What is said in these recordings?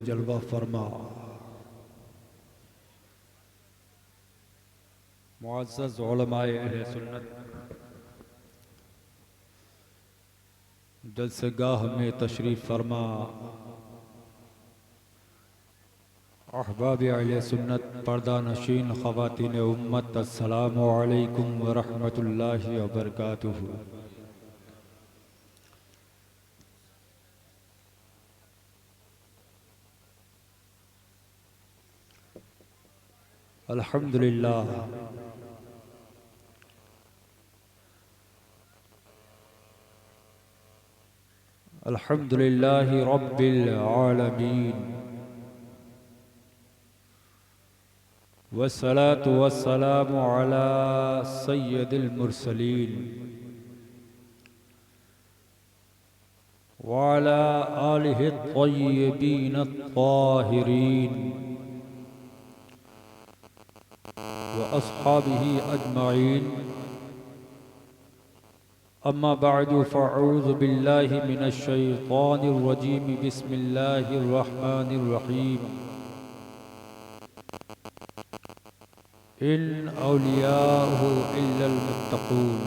जलवा फरमा। मुअज़्ज़ज़ उलमाए अहले सुन्नत, जलसेगाह में तशरीफ़ फरमा, अहबाब अहले सुन्नत, पर्दा नशीन ख़वातीन उम्मत, अस्सलामु अलैकुम व रहमतुल्लाहि व बरकातुहू। अल्हम्दुलिल्लाह, अल्हम्दुलिल्लाहि रब्बिल आलमीन, वस्सलातु वस्सलामु अला सय्यदिल मुरसलीन व अला आलिहि त्तय्यिबीन त्ताहिरीन व अस्हाबिही अजमाइन। अम्मा बअदु फ़अऊज़ु बिल्लाहि मिनश शैतानिर रजीम। बिस्मिल्लाहिर रहमानिर रहीम। इन औलियाहु इल्लल मुत्तक़ून।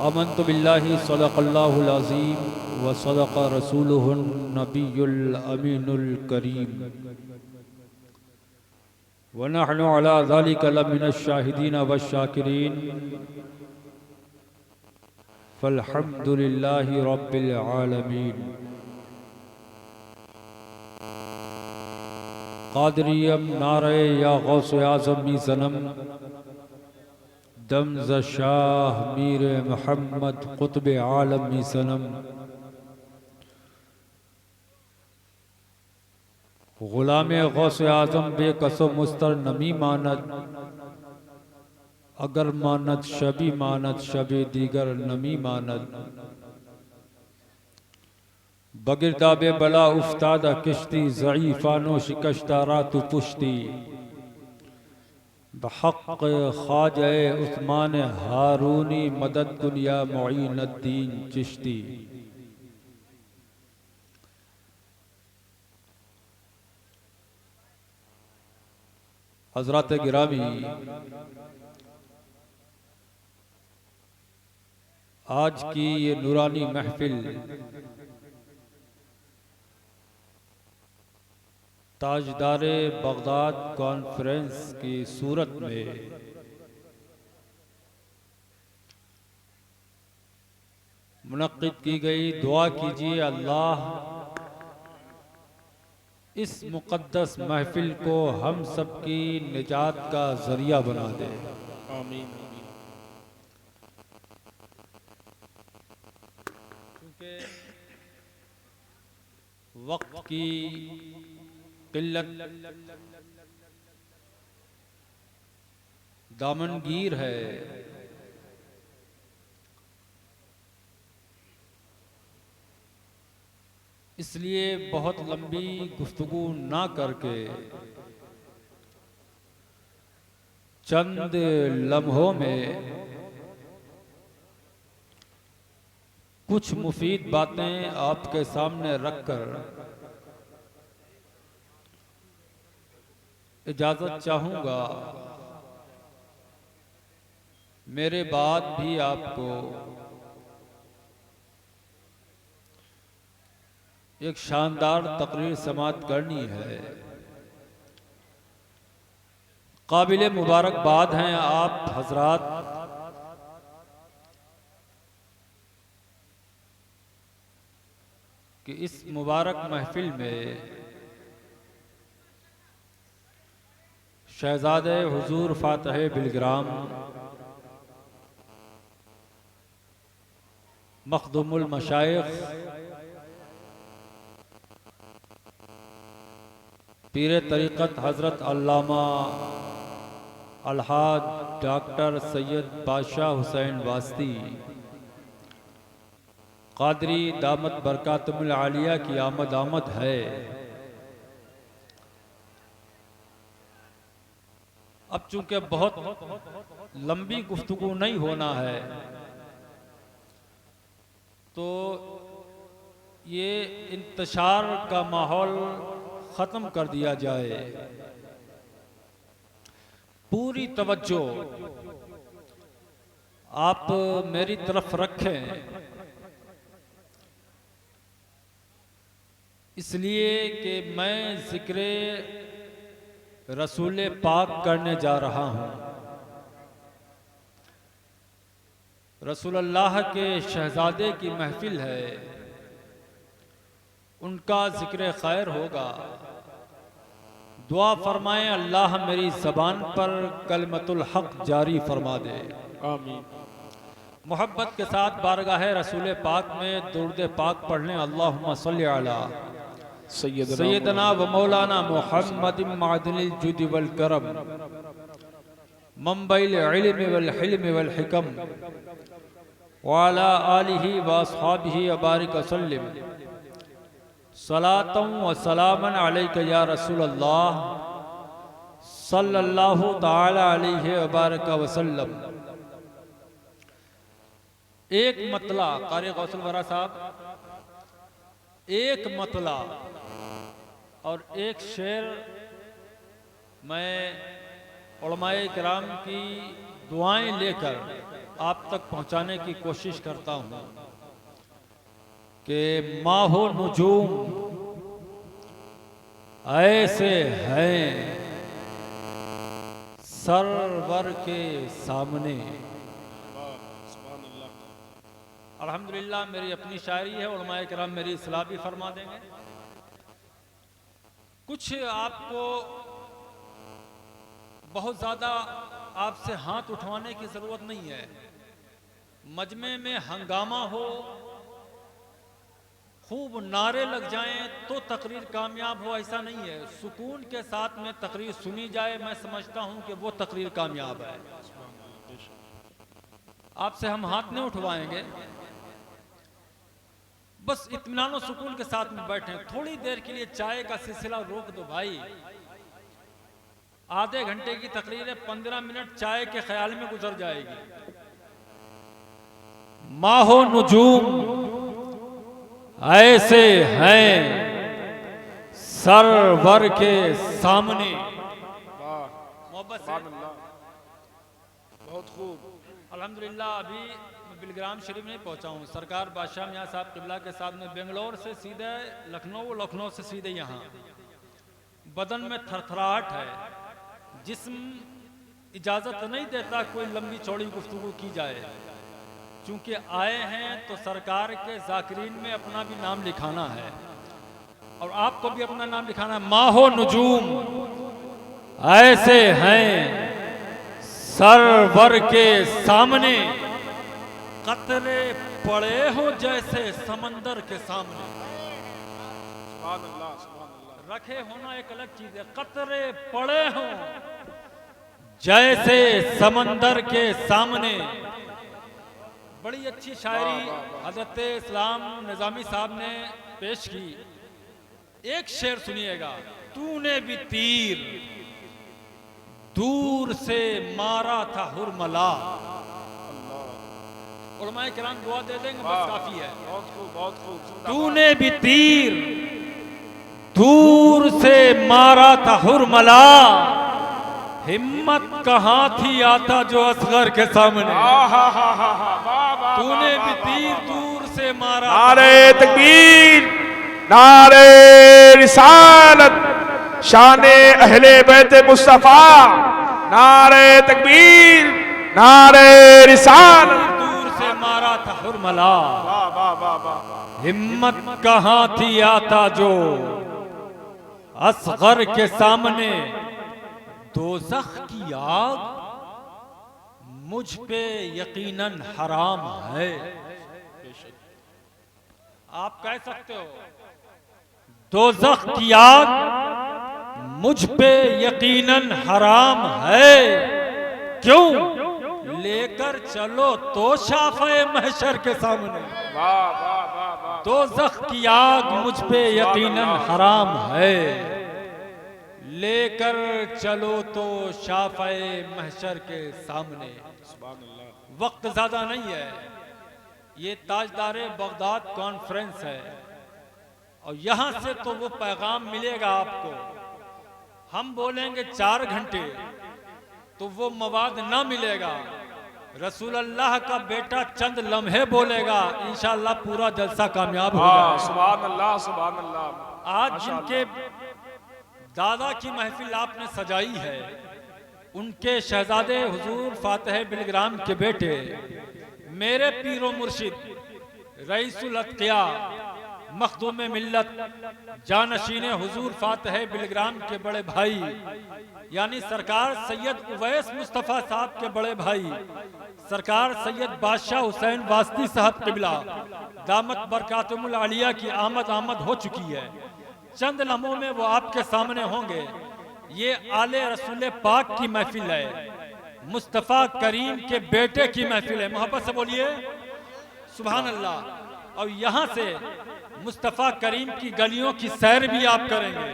आमन्तु बिल्लाहि सदक़ल्लाहुल अज़ीम व सदक़ रसूलुहुन नबियुल अमीनुल करीम व नहनु अला ज़ालिका लमिनश शाहिदीन वश्शाकिरीन। फ़ल्हम्दुलिल्लाहि रब्बिल आलमीन। क़ादिरियम नारे या गौसे आज़म मी सनम, दम ज़ शाह मीर मोहम्मद क़ुत्ब आलम मी सनम। ग़ुलाम गौसे आज़म बेकसो मुस्तर नमी मानद, अगर मानद शबी मानद शबे दीगर नमी मानद। बगिरदाबे बला उफ्तादा किश्ती, ज़ईफ़ानो शिकश्ता रातु पुश्ती। बहक़ ख्वाजा उस्मान हारूनी, मदद कुन या मुईनुद्दीन चिश्ती। हज़रात गिरामी, आज की ये नूरानी महफिल ताजदारे बगदाद कॉन्फ्रेंस की सूरत में मुनक्किद की गई। दुआ कीजिए अल्लाह इस मुक़द्दस महफिल को हम सब की निजात का ज़रिया बना दे। आमीन। क्योंकि वक्त की किल्लत दामनगीर है, इसलिए बहुत लंबी गुफ्तगू ना करके चंद लम्हों में कुछ मुफीद बातें आपके सामने रखकर इजाज़त चाहूँगा। मेरे बाद भी आपको एक शानदार तकरीर समाअत करनी है। काबिल मुबारकबाद हैं आप हजरात कि इस मुबारक महफिल में शहजादे हुजूर फातह बिलग्राम मखदुमुल मशाइख पीर तरीक़त हज़रत अल्लामा अलहाज डॉक्टर सैयद बादशाह हुसैन वास्ती क़ादरी दामत बरकातुल आलिया की आमद है। अब चूंकि बहुत लंबी गुफ्तगू नहीं होना है, तो ये इंतशार का माहौल ख़त्म कर दिया जाए। पूरी तवज्जो आप मेरी तरफ रखें, इसलिए कि मैं ज़िक्र रसूल पाक करने जा रहा हूँ। रसूलुल्लाह के शहजादे की महफिल है, उनका ज़िक्र खैर होगा। दुआ फरमाएं अल्लाह मेरी ज़बान पर कलमतुल हक़ जारी फरमा दे, आमीन। मोहब्बत के साथ बारगाह रसूल पाक में दुरूद पाक पढ़ लें। अल्लाहुम्मा सल्ली अला सैयदना व मौलाना मुहम्मद मादनिल जुद वल करम मंबइल इल्म वल हिल्म वल हिकम व अला आलिहि व अस्हाबिहि व बारिक वसल्लम सलातन व सलामन अलैका या रसूलल्लाह सल्लल्लाहु तआला अलैहि व बारक वसल्लम। एक मतला कारी गौसल वरा साहब, एक मतला और एक शेर मैं उलमाए किराम की दुआएं लेकर आप तक पहुंचाने की कोशिश करता हूं कि माहो नुजूम ऐसे हैं सरवर के सामने। अल्हम्दुलिल्लाह मेरी अपनी शायरी है, उलमाए किराम मेरी इस्लाह भी फरमा देंगे। कुछ आपको बहुत ज़्यादा आपसे हाथ उठवाने की ज़रूरत नहीं है। मजमे में हंगामा हो, खूब नारे लग जाएं तो तकरीर कामयाब हो, ऐसा नहीं है। सुकून के साथ में तकरीर सुनी जाए, मैं समझता हूं कि वो तकरीर कामयाब है। आपसे हम हाथ नहीं उठवाएंगे, बस इत्मीनान और सुकून के साथ में बैठे। थोड़ी देर के लिए चाय का सिलसिला रोक दो भाई। आधे घंटे की तकरीर है, 15 मिनट चाय के ख्याल में गुजर जाएगी। माहो नुजूम ऐसे हैं सरवर के सामने। मोहब्बत से बहुत खूब। अल्हम्दुलिल्लाह अभी बिलग्राम शरीफ नहीं पहुंचा हूँ। सरकार बादशाह मियाँ साहब किबला के साथ में बेंगलोर से सीधे लखनऊ, लखनऊ से सीधे यहाँ। बदन में थरथराहट है, जिस्म इजाज़त नहीं देता कोई लंबी चौड़ी गुफ्तगू की जाए। चूंकि आए हैं तो सरकार के ज़ाकिरीन में अपना भी नाम लिखाना है और आपको भी अपना नाम लिखाना है। माहो नुजूम ऐसे हैं सरवर के सामने, कतरे पड़े हो जैसे समंदर के सामने। सुभान अल्लाह, सुभान अल्लाह। रखे होना एक अलग चीज है, कतरे पड़े हो जैसे समंदर के सामने। बड़ी अच्छी शायरी हजरत इस्लाम निजामी साहब ने पेश की। एक शेर सुनिएगा। तूने भी तीर दूर से मारा था हुरमला। उलमाए किराम दुआ दे देंगे, बस काफी है। बहुत खूब, बहुत खूब। तूने भी तीर दूर से मारा था हुरमला, हिम्मत कहाँ थी आता जो असगर के सामने। तूने भी तीर दूर से मारा। नारे तकबीर, नारे रिसालत, शाने अहले बैत मुस्तफा। नारे तकबीर, नारे रिसालत। दूर से मारा था हुरमला, वाह वाह वाह वाह। हिम्मत कहाँ थी आता जो असगर के सामने। दोज़ख की आग मुझ पे यकीनन हराम है। आप कह सकते हो दोज़ख की आग मुझ पे यकीनन हराम है। क्यों? लेकर चलो तो शाफ़े महशर के सामने। वाह वाह वाह वाह। दोज़ख की आग मुझ पे यकीनन हराम है, लेकर चलो तो शाफ़े महशर के सामने। वक्त ज़्यादा नहीं है, ये ताजदारे बगदाद कॉन्फ्रेंस है। और यहाँ से तो वो पैगाम मिलेगा आपको। हम बोलेंगे 4 घंटे तो वो मवाद ना मिलेगा। रसूल अल्लाह का बेटा चंद लम्हे बोलेगा, इंशाअल्लाह पूरा जलसा कामयाब होगा। सुभान अल्लाह, सुभान अल्लाह। आज जिनके दादा की महफिल आपने सजाई है, उनके शहजादे हुजूर फातिह बिलग्राम के बेटे मेरे पीरो मुर्शिद रईसुल अत्किया मखदूम मिल्लत जानशीन हुजूर फातिह बिलग्राम के बड़े भाई यानी सरकार सैयद उवैस मुस्तफ़ा साहब के बड़े भाई सरकार सैयद बादशाह हुसैन वास्ती साहब किबला दामत बरकातुमुल आलिया की आमद हो चुकी है। चंद लम्हों में वो आपके सामने होंगे। ये आले रसूल पाक की महफिल है, मुस्तफ़ा करीम के बेटे की महफिल है। मोहब्बत से बोलिए सुभान अल्लाह। और यहाँ से मुस्तफ़ा करीम की गलियों की सैर भी आप करेंगे,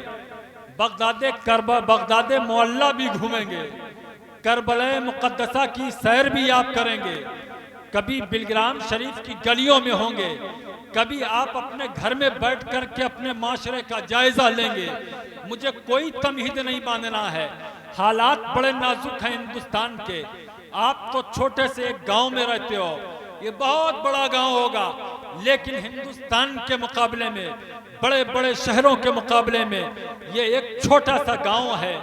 बगदाद मोहल्ला भी घूमेंगे, करबला मुक़द्दसा की सैर भी आप करेंगे, कभी बिलग्राम शरीफ की गलियों में होंगे, कभी आप अपने घर में बैठ कर के अपने माशरे का जायजा लेंगे। मुझे कोई तमहीद नहीं बांधना है, हालात बड़े नाजुक हैं हिंदुस्तान के। आप तो छोटे से एक गांव में रहते हो, ये बहुत बड़ा गांव होगा, लेकिन हिंदुस्तान के मुकाबले में, बड़े बड़े शहरों के मुकाबले में ये एक छोटा सा गांव है।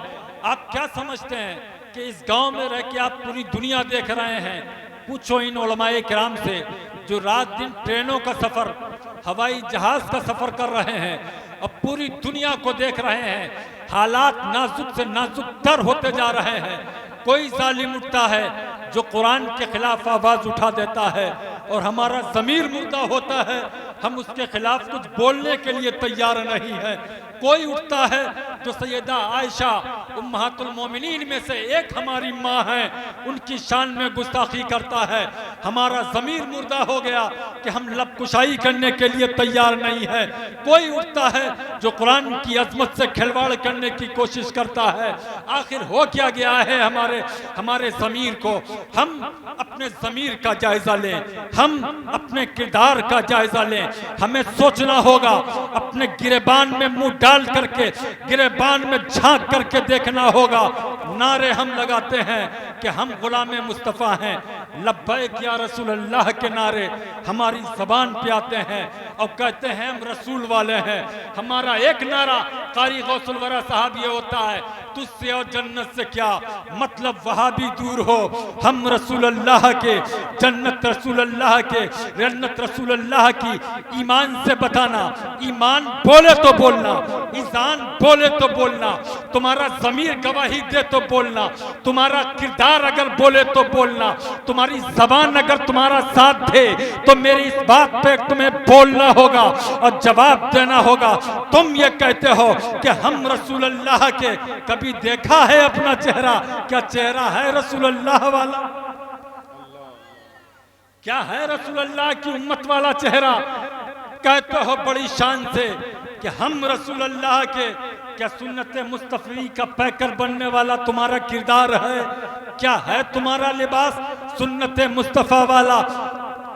आप क्या समझते हैं कि इस गांव में रह के आप पूरी दुनिया देख रहे हैं? पूछो इन उलमाए किराम से जो रात दिन ट्रेनों का सफर, हवाई जहाज का सफर कर रहे हैं, अब पूरी दुनिया को देख रहे हैं। हालात नाजुक से नाजुक तर होते जा रहे हैं। कोई जालिम उठता है जो कुरान के खिलाफ आवाज उठा देता है और हमारा ज़मीर मुर्दा होता है, हम उसके खिलाफ कुछ बोलने के लिए तैयार नहीं है। कोई उठता है जो सैयदा आयशा उम्महातुल मोमिनीन में से एक हमारी माँ है, उनकी शान में गुस्ताखी करता है, हमारा ज़मीर मुर्दा हो गया कि हम लब कुशाई करने के लिए तैयार नहीं है। कोई उठता है जो कुरान की अजमत से खिलवाड़ करने की कोशिश करता है। आखिर हो क्या गया है हमारे ज़मीर को? हम अपने ज़मीर का जायजा लें, हम अपने किरदार का जायजा लें। हमें सोचना होगा, अपने गिरेबान में मुंह डाल करके गिरेबान में झांक करके देखना होगा। नारे हम लगाते हैं कि हम गुलामे मुस्तफ़ा हैं, लब्बैक या रसूल अल्लाह के नारे हमारी ज़बान पे आते हैं और कहते हैं हम रसूल वाले हैं। हमारा एक नारा कारी गौसुल वरा साहब ये होता है, तुझसे और जन्नत से क्या मतलब, वहाँ भी दूर हो, हम रसूल अल्लाह के, जन्नत रसूल अल्लाह के, जन्नत रसूल अल्लाह की। ईमान से बताना, ईमान बोले तो बोलना, ईमान बोले तो बोलना, तुम्हारा ज़मीर गवाही दे तो बोलना, तुम्हारा किरदार अगर बोले तो बोलना, तुम्हारी ज़बान अगर तुम्हारा साथ दे तो मेरी इस बात पे तुम्हें बोलना होगा और जवाब देना होगा। तुम ये कहते हो कि हम रसूल अल्लाह के, कभी देखा है अपना चेहरा? क्या चेहरा है रसूल अल्लाह वाला? क्या है रसूल अल्लाह की उम्मत वाला चेहरा? कहते हो बड़ी शान से कि हम रसूल अल्लाह के, क्या सुन्नत मुस्तफ़ी का पैकर बनने वाला तुम्हारा किरदार है? क्या है तुम्हारा लिबास सुन्नत मुस्तफ़ा वाला?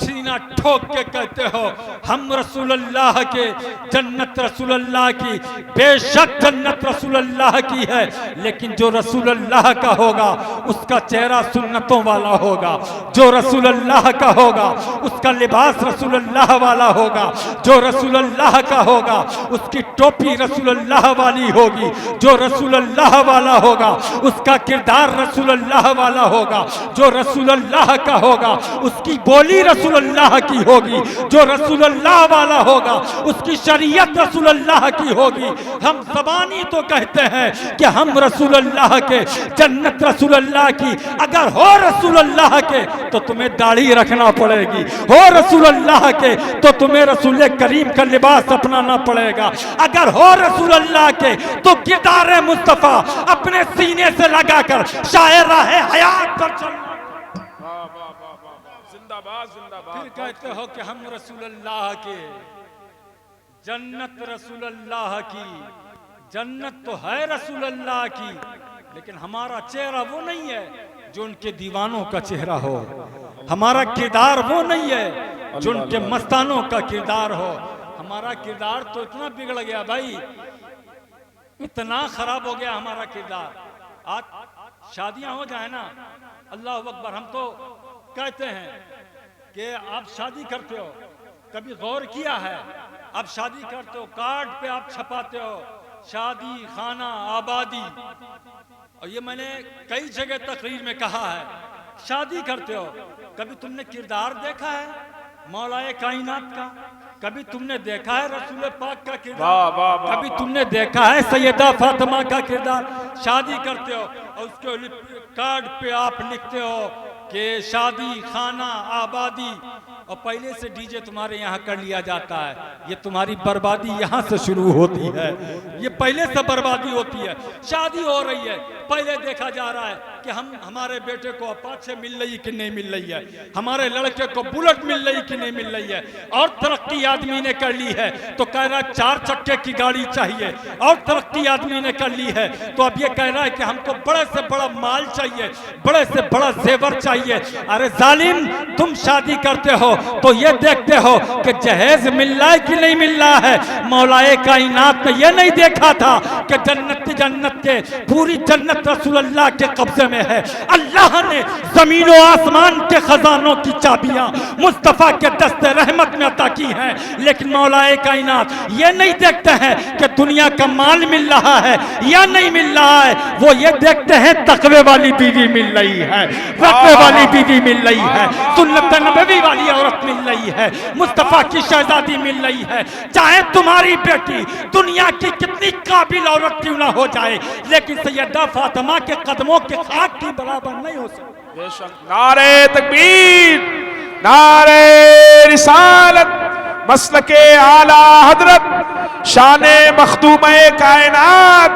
सीना ठोक के कहते हो हम रसूल अल्लाह के, जन्नत रसूल अल्लाह की। बेशक जन्नत रसूल अल्लाह की है, लेकिन जो रसूल अल्लाह का होगा उसका चेहरा सुन्नतों वाला होगा। जो रसूल अल्लाह का होगा उसका लिबास रसूल अल्लाह वाला होगा। जो रसूल अल्लाह का होगा उसकी टोपी रसूल अल्लाह वाली होगी। जो रसूल अल्लाह वाला होगा उसका किरदार रसूल अल्लाह वाला होगा। जो रसूल अल्लाह का होगा उसकी बोली रसूल अल्लाह की होगी। जो रसूल अल्लाह वाला होगा उसकी शरीयत रसूल अल्लाह की होगी। हम ज़बानी तो कहते हैं कि हम रसूल अल्लाह के, जन्नत रसूल अल्लाह की। अगर हो रसूल अल्लाह के तो तुम्हें दाढ़ी रखना पड़ेगी, हो रसूल अल्लाह के तो तुम्हें रसूल करीम का लिबास अपनाना पड़ेगा। अगर हो रसूल अल्लाह के तो किरदार मुस्तफ़ा अपने सीने से लगाकर शायर है हयात पर चलना। फिर कहते हो कि हम रसूल अल्लाह के, जन्नत रसूल अल्लाह की। जन्नत तो है रसूल अल्लाह की, लेकिन हमारा चेहरा वो नहीं है जो उनके दीवानों का चेहरा हो। हमारा किरदार वो नहीं है जो उनके मस्तानों का किरदार हो। हमारा किरदार तो इतना बिगड़ गया भाई, इतना खराब हो गया हमारा किरदार। आज शादियां हो जाए ना, अल्लाह अकबर, हम तो कहते हैं कि आप शादी करते हो, कभी गौर किया है? आप शादी करते हो, कार्ड पे आप छपाते हो शादी खाना आबादी, और ये मैंने कई जगह तकरीर में कहा है, शादी करते हो, कभी तुमने किरदार देखा है मौलाए कायनात का? कभी तुमने देखा है रसूल पाक का किरदार? कभी तुमने देखा है सैयदा फातिमा का किरदार? शादी करते हो और उसके कार्ड पे आप लिखते हो कि शादी खाना आबादी, और पहले से डीजे तुम्हारे यहाँ कर लिया जाता है। ये तुम्हारी बर्बादी यहाँ से शुरू होती है, ये पहले से बर्बादी होती है। शादी हो रही है, पहले देखा जा रहा है कि हमारे बेटे को अपाचे मिल रही कि नहीं मिल रही है, हमारे लड़के को बुलेट मिल रही कि नहीं मिल रही है। और तरक्की आदमी ने कर ली है तो कह रहा है 4 चक्के की गाड़ी चाहिए, और तरक्की आदमी ने कर ली है तो अब ये कह रहा है कि हमको बड़े से बड़ा माल चाहिए, बड़े से बड़ा जेवर चाहिए। अरे जालिम, तुम शादी करते हो तो ये देखते हो कि जहेज मिल रहा है कि नहीं मिल रहा है। मौलाए कायनात ने ये नहीं देखा था कि जन्नत के पूरी जन्नत रसूलुल्लाह के कब्जे में है। अल्लाह ने जमीन और आसमान के खजानों की चाबियां मुस्तफा के दस्ते रहमत में अता की हैं, लेकिन मौलाए कायनात ये नहीं देखते हैं कि दुनिया का माल मिल रहा है या नहीं मिल रहा है, वो ये देखते हैं तकवे वाली बीवी मिल रही है, तकवे वाली बीवी मिल रही है, सुन्नत नबवी वाली औरत मिल रही है, मुस्तफा की शहजादी मिल रही है। चाहे तुम्हारी बेटी दुनिया की कितनी काबिल औरत क्यों ना हो जाए, लेकिन सैयदा फातिमा के कदमों के खाक की बराबर नहीं हो सकती। बेशक। नारे तकबीर, नारे रिसालत, मसलके आला हजरत, शाने मखदूमे कायनात,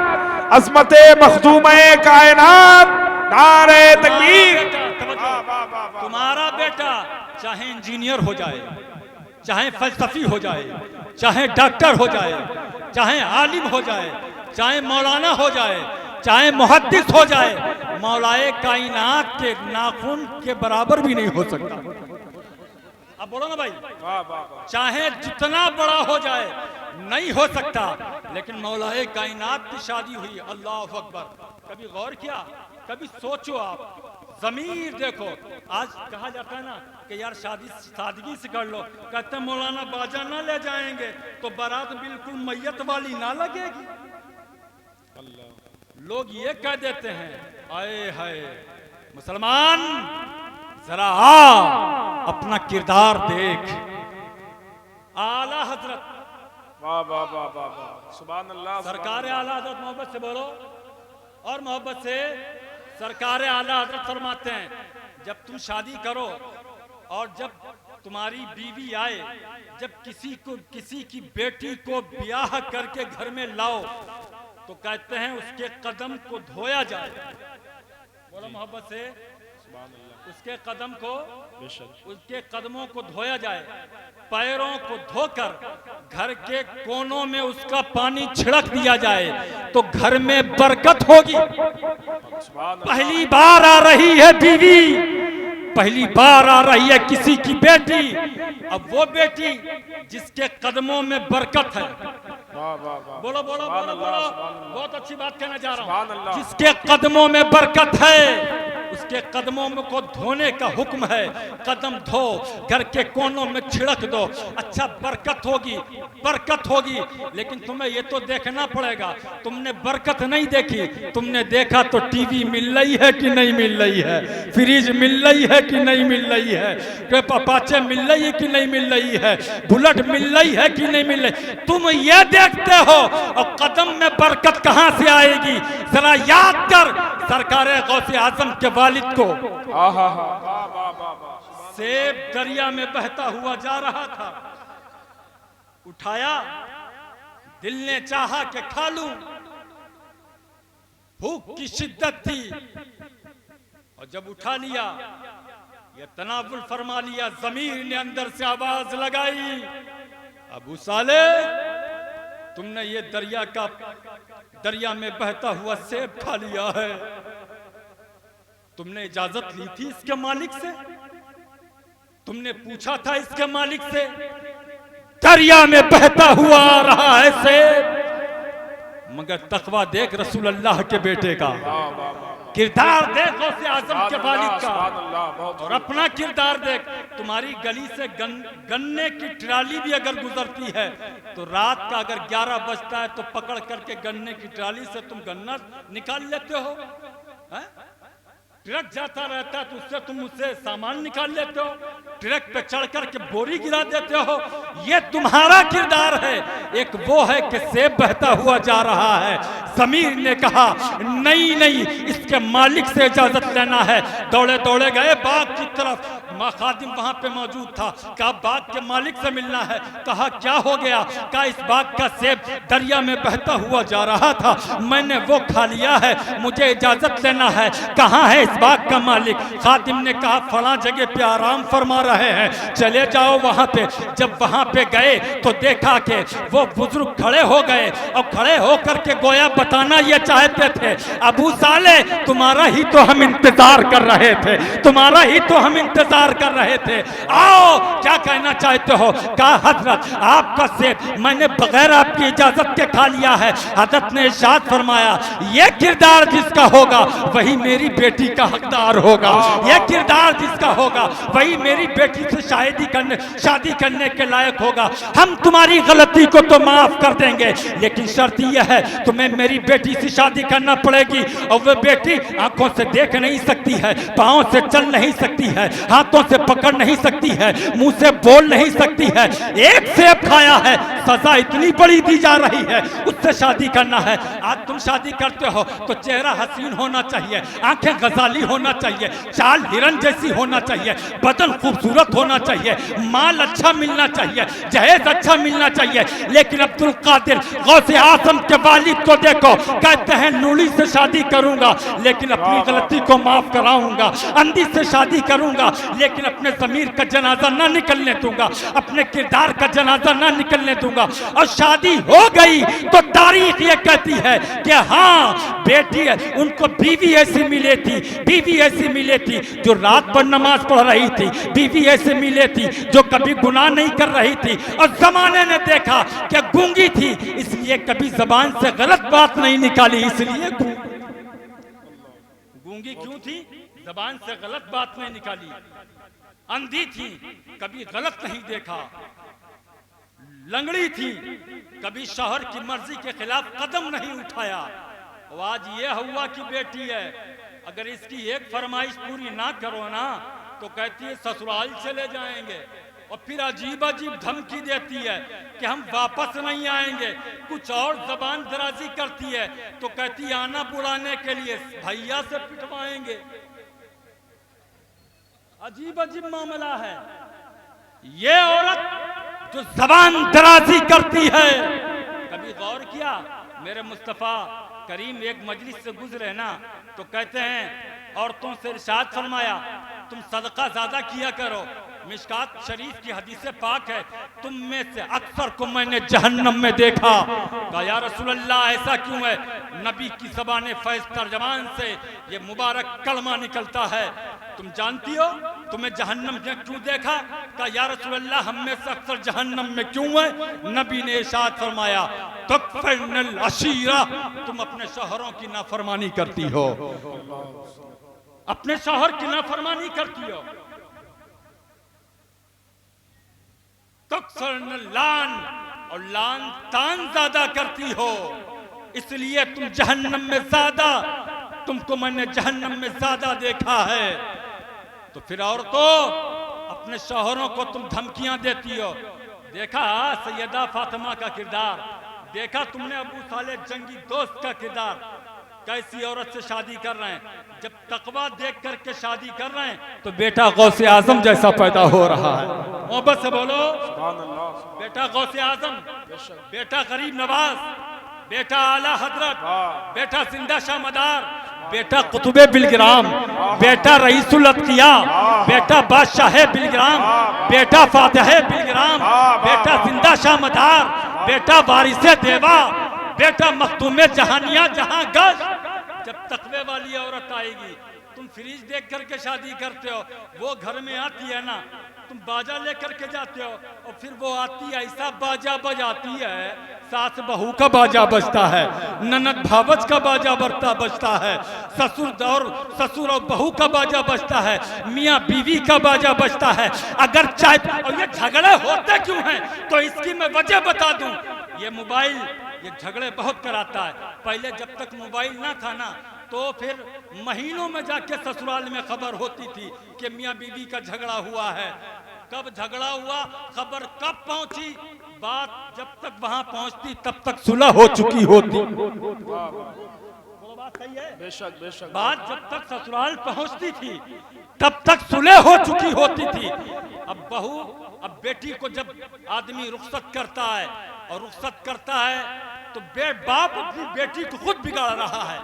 अजमते मखदूमे कायनात, नारे तकबीर। तुम्हारा बेटा चाहे इंजीनियर हो जाए, चाहे फलसफी हो जाए, चाहे डॉक्टर हो जाए, चाहे आलिम हो जाए, चाहे मौलाना हो जाए, चाहे मुहद्दिस हो जाए, मौलाए कायनात के नाखून के बराबर भी नहीं हो सकता। अब बोलो ना भाई, चाहे जितना बड़ा हो जाए नहीं हो सकता, लेकिन मौलाए कायनात की शादी हुई, अल्लाह अकबर। कभी गौर किया, कभी सोचो आप, ज़मीर देखो। आज कहा जाता है ना कि यार शादी सादगी से कर लो, कहते हैं मौलाना बाजा ना ले जाएंगे तो बारात बिल्कुल मैयत वाली ना लगेगी। लोग ये कह देते हैं, आए हाय मुसलमान जरा आ अपना किरदार देख। आला हजरत, वाह वाह वाह वाह वाह, सुभान अल्लाह, सरकार आला हजरत, मोहब्बत से बोलो और मोहब्बत से। सरकार आला हजरत फरमाते हैं, जब तुम शादी करो और जब तुम्हारी बीवी आए, जब किसी की बेटी को ब्याह करके घर में लाओ तो कहते हैं उसके कदम को धोया जाए। बोलो मोहब्बत से, उसके कदम को, उसके कदमों को धोया जाए, पैरों को धोकर घर के कोनों में उसका पानी छिड़क दिया जाए तो घर में बरकत होगी। पहली बार आ रही है बीवी, पहली बार आ रही है किसी की बेटी, अब वो बेटी जिसके कदमों में बरकत है। बोलो बोलो बोलो बोलो, बहुत अच्छी बात कहना चाह रहा हूँ। जिसके कदमों में बरकत है उसके कदमों में को धोने का हुक्म है। कदम धो, घर के कोनों में छिड़क दो, अच्छा बरकत होगी, बरकत होगी। लेकिन तुम्हें ये तो देखना पड़ेगा, तुमने बरकत नहीं देखी, तुमने देखा तो टीवी मिल रही है कि नहीं मिल रही है, फ्रिज मिल रही है कि नहीं मिल रही है, अपाचे मिल रही है कि नहीं मिल रही है, बुलेट मिल रही है कि नहीं मिल रही। तुम ये देखते हो और कदम में बरकत कहां से आएगी? जरा याद कर सरकार गौसे आजम के वालिद को। सेब दरिया में बहता हुआ जा रहा था, उठाया, दिल ने चाहा कि खा लूं, भूख की शिद्दत थी और जब उठा लिया, ये तनावुल फरमा लिया, ज़मीर ने अंदर से आवाज लगाई, अबू साले तुमने ये दरिया में बहता हुआ सेब खा लिया है, तुमने इजाजत ली थी इसके मालिक से? तुमने पूछा था इसके मालिक से? दरिया में बहता हुआ आ रहा है सेब, मगर तकवा देख रसूल अल्लाह के बेटे का, किरदार देख गौसे आजम के वालिद का, और अपना किरदार देख। तुम्हारी गली से गन्ने की ट्राली भी अगर गुजरती है तो रात का अगर 11 बजता है तो पकड़ करके गन्ने की ट्राली से तुम गन्ना निकाल लेते हो। ट्रक जाता रहता है तो उससे तुम उससे सामान निकाल लेते हो, ट्रक पे चढ़ करके बोरी गिरा देते हो। ये तुम्हारा किरदार है। एक वो है कि सेब बहता हुआ जा रहा है। ज़मीर ने कहा नहीं नहीं, इसके मालिक से इजाजत लेना है। दौड़े दौड़े गए बाग की तरफ, माँ खादिम वहां पे मौजूद था। कहा बाग के मालिक से मिलना है। कहा क्या हो गया? कहा इस बाग का सेब दरिया में बहता हुआ जा रहा था, मैंने वो खा लिया है, मुझे इजाजत लेना है। कहाँ है इस बाग का मालिक? खादिम ने कहा फला जगह पे आराम फरमा रहे हैं, चले जाओ वहां पे। जब वहां पे गए तो देखा कि वो बुजुर्ग खड़े हो गए और खड़े होकर के गोया बताना ये चाहते थे, अबू साले तुम्हारा ही तो हम इंतजार कर रहे थे, तुम्हारा ही तो हम इंतजार कर रहे थे, आओ क्या कहना चाहते हो? कहा हजरत आपका सेब मैंने बगैर आपकी इजाजत के खा लिया है। हजरत ने इरशाद फरमाया ये किरदार जिसका होगा वही मेरी बेटी का हकदार होगा, यह किरदार जिसका होगा वही मेरी बेटी से शादी करने के लायक होगा। हम तुम्हारी गलती को तो माफ कर देंगे, लेकिन शर्त यह है तुम्हें मेरी बेटी से शादी करना पड़ेगी। और वह बेटी आंखों से देख नहीं सकती है, पांव से चल नहीं सकती है, हाथों से पकड़ नहीं सकती है, मुंह से बोल नहीं सकती है। एक सेब खाया है, सजा इतनी बड़ी दी जा रही है, उससे शादी करना है। आज तुम शादी करते हो तो चेहरा हसीन होना चाहिए, आंखें गजाली होना चाहिए, चाल हिरन जैसी होना चाहिए, बदन खूबसूरत होना चाहिए, माल अच्छा मिलना चाहिए, जहेज अच्छा मिलना चाहिए। लेकिन अब्दुल कादिर गौसे आजम के वालिद को देखो, कहते हैं नूरी से शादी करूंगा लेकिन अपनी गलती को माफ कराऊंगा, अंधी से शादी करूंगा लेकिन अपने ज़मीर का जनाजा ना निकलने दूंगा, अपने किरदार का जनाजा ना निकलने दूंगा। और शादी हो गई तो तारीख ये कहती है कि हाँ बेटी है, उनको बीवी ऐसी मिली थी, बीवी ऐसी मिली थी जो रात भर नमाज पढ़ रही थी, बीवी ऐसे मिली थी जो कभी गुनाह नहीं कर रही थी। और जमाने ने देखा कि गूंगी थी, इसलिए कभी जबान से गलत बात नहीं निकाली, इसलिए गूंगी क्यों थी? जबान से गलत बात नहीं निकाली। अंधी थी, कभी गलत नहीं देखा। लंगड़ी थी, कभी शौहर की मर्जी के खिलाफ कदम नहीं उठाया। आज ये हुआ की बेटी है, अगर इसकी एक फरमाइश पूरी ना करो ना तो कहती है ससुराल चले जाएंगे, और फिर अजीब अजीब धमकी देती है कि हम वापस नहीं आएंगे। कुछ और जबान दराजी करती है तो कहती है आना बुलाने के लिए भैया से पिटवाएंगे। अजीब अजीब मामला है। ये औरत जो जबान दराजी करती है, कभी गौर किया? मेरे मुस्तफा करीम एक मजलिस से गुजरे ना तो कहते हैं औरतों से इरशाद फरमाया तुम सदका ज्यादा किया करो। मिशकात शरीफ की हदीस पाक है, तुम में से अक्सर को मैंने जहन्नम में देखा। कहा या रसूल अल्लाह ऐसा क्यों है? नबी की ज़बान फैज़ तर्जमान से ये मुबारक कलमा निकलता है, तुम जानती हो तुम्हें जहन्नम में क्यों देखा? कहा या रसूल अल्लाह हम में से अक्सर जहन्नम में क्यों है? नबी ने इरशाद फरमाया तकफरनल अशीरा, तुम अपने शौहरों की नाफरमानी करती हो, अपने शौहर की नाफरमानी करती हो। लान और लान तान ज्यादा करती हो, इसलिए तुम जहन्नम में ज्यादा, तुमको मैंने जहन्नम में ज्यादा देखा है। तो फिर औरतों अपने शौहरों को तुम धमकियां देती हो। देखा सैयदा फातिमा का किरदार, देखा तुमने अबू साले जंगी दोस्त का किरदार, कैसी औरत से शादी कर रहे हैं। जब तकवा देख करके शादी कर रहे हैं तो बेटा गौसे आजम जैसा पैदा हो रहा है। मोहब्बत से बोलो बेटा गौसे आजम, बेटा गरीब नवाज, बेटा आला हजरत, बेटा जिंदा शाह मदार, बेटा कुतुबे बिलग्राम, बेटा रईसुल अत्किया, बेटा बादशाह बिलग्राम, बेटा फातिह बिलग्राम, बेटा जिंदा शाह मदार, बेटा वारिसे देवा, बेटा मखदूमे जहानिया जहां गश। जब तकवे वाली औरत आएगी, तुम फ्रिज देख करके शादी करते हो, वो घर में आती है ना तुम बाजा लेकर के जाते हो और फिर वो आती है, ऐसा बाजा बजाती है, सास बहू का बाजा बजता है, ननद भावच का बाजा बजता है, ससुर और बहू का बाजा बजता है, मियाँ बीवी का बाजा बजता है। अगर चाहे, और ये झगड़े होते क्यों हैं तो इसकी मैं वजह बता दूं। ये मोबाइल ये झगड़े बहुत कराता है। पहले जब तक मोबाइल ना था ना तो फिर महीनों में जाके ससुराल में खबर होती थी कि मियाँ बीवी का झगड़ा हुआ है। कब झगड़ा हुआ, खबर कब पहुंची, बात जब तक वहां पहुंचती तब तक सुलह हो चुकी होती। बात सही है? बेशक बेशक। बात जब तक ससुराल पहुंचती थी तब तक सुलह हो चुकी होती थी। अब बेटी को जब आदमी रुखसत करता है और रुखसत करता है तो बाप अपनी बेटी को खुद बिगाड़ रहा है,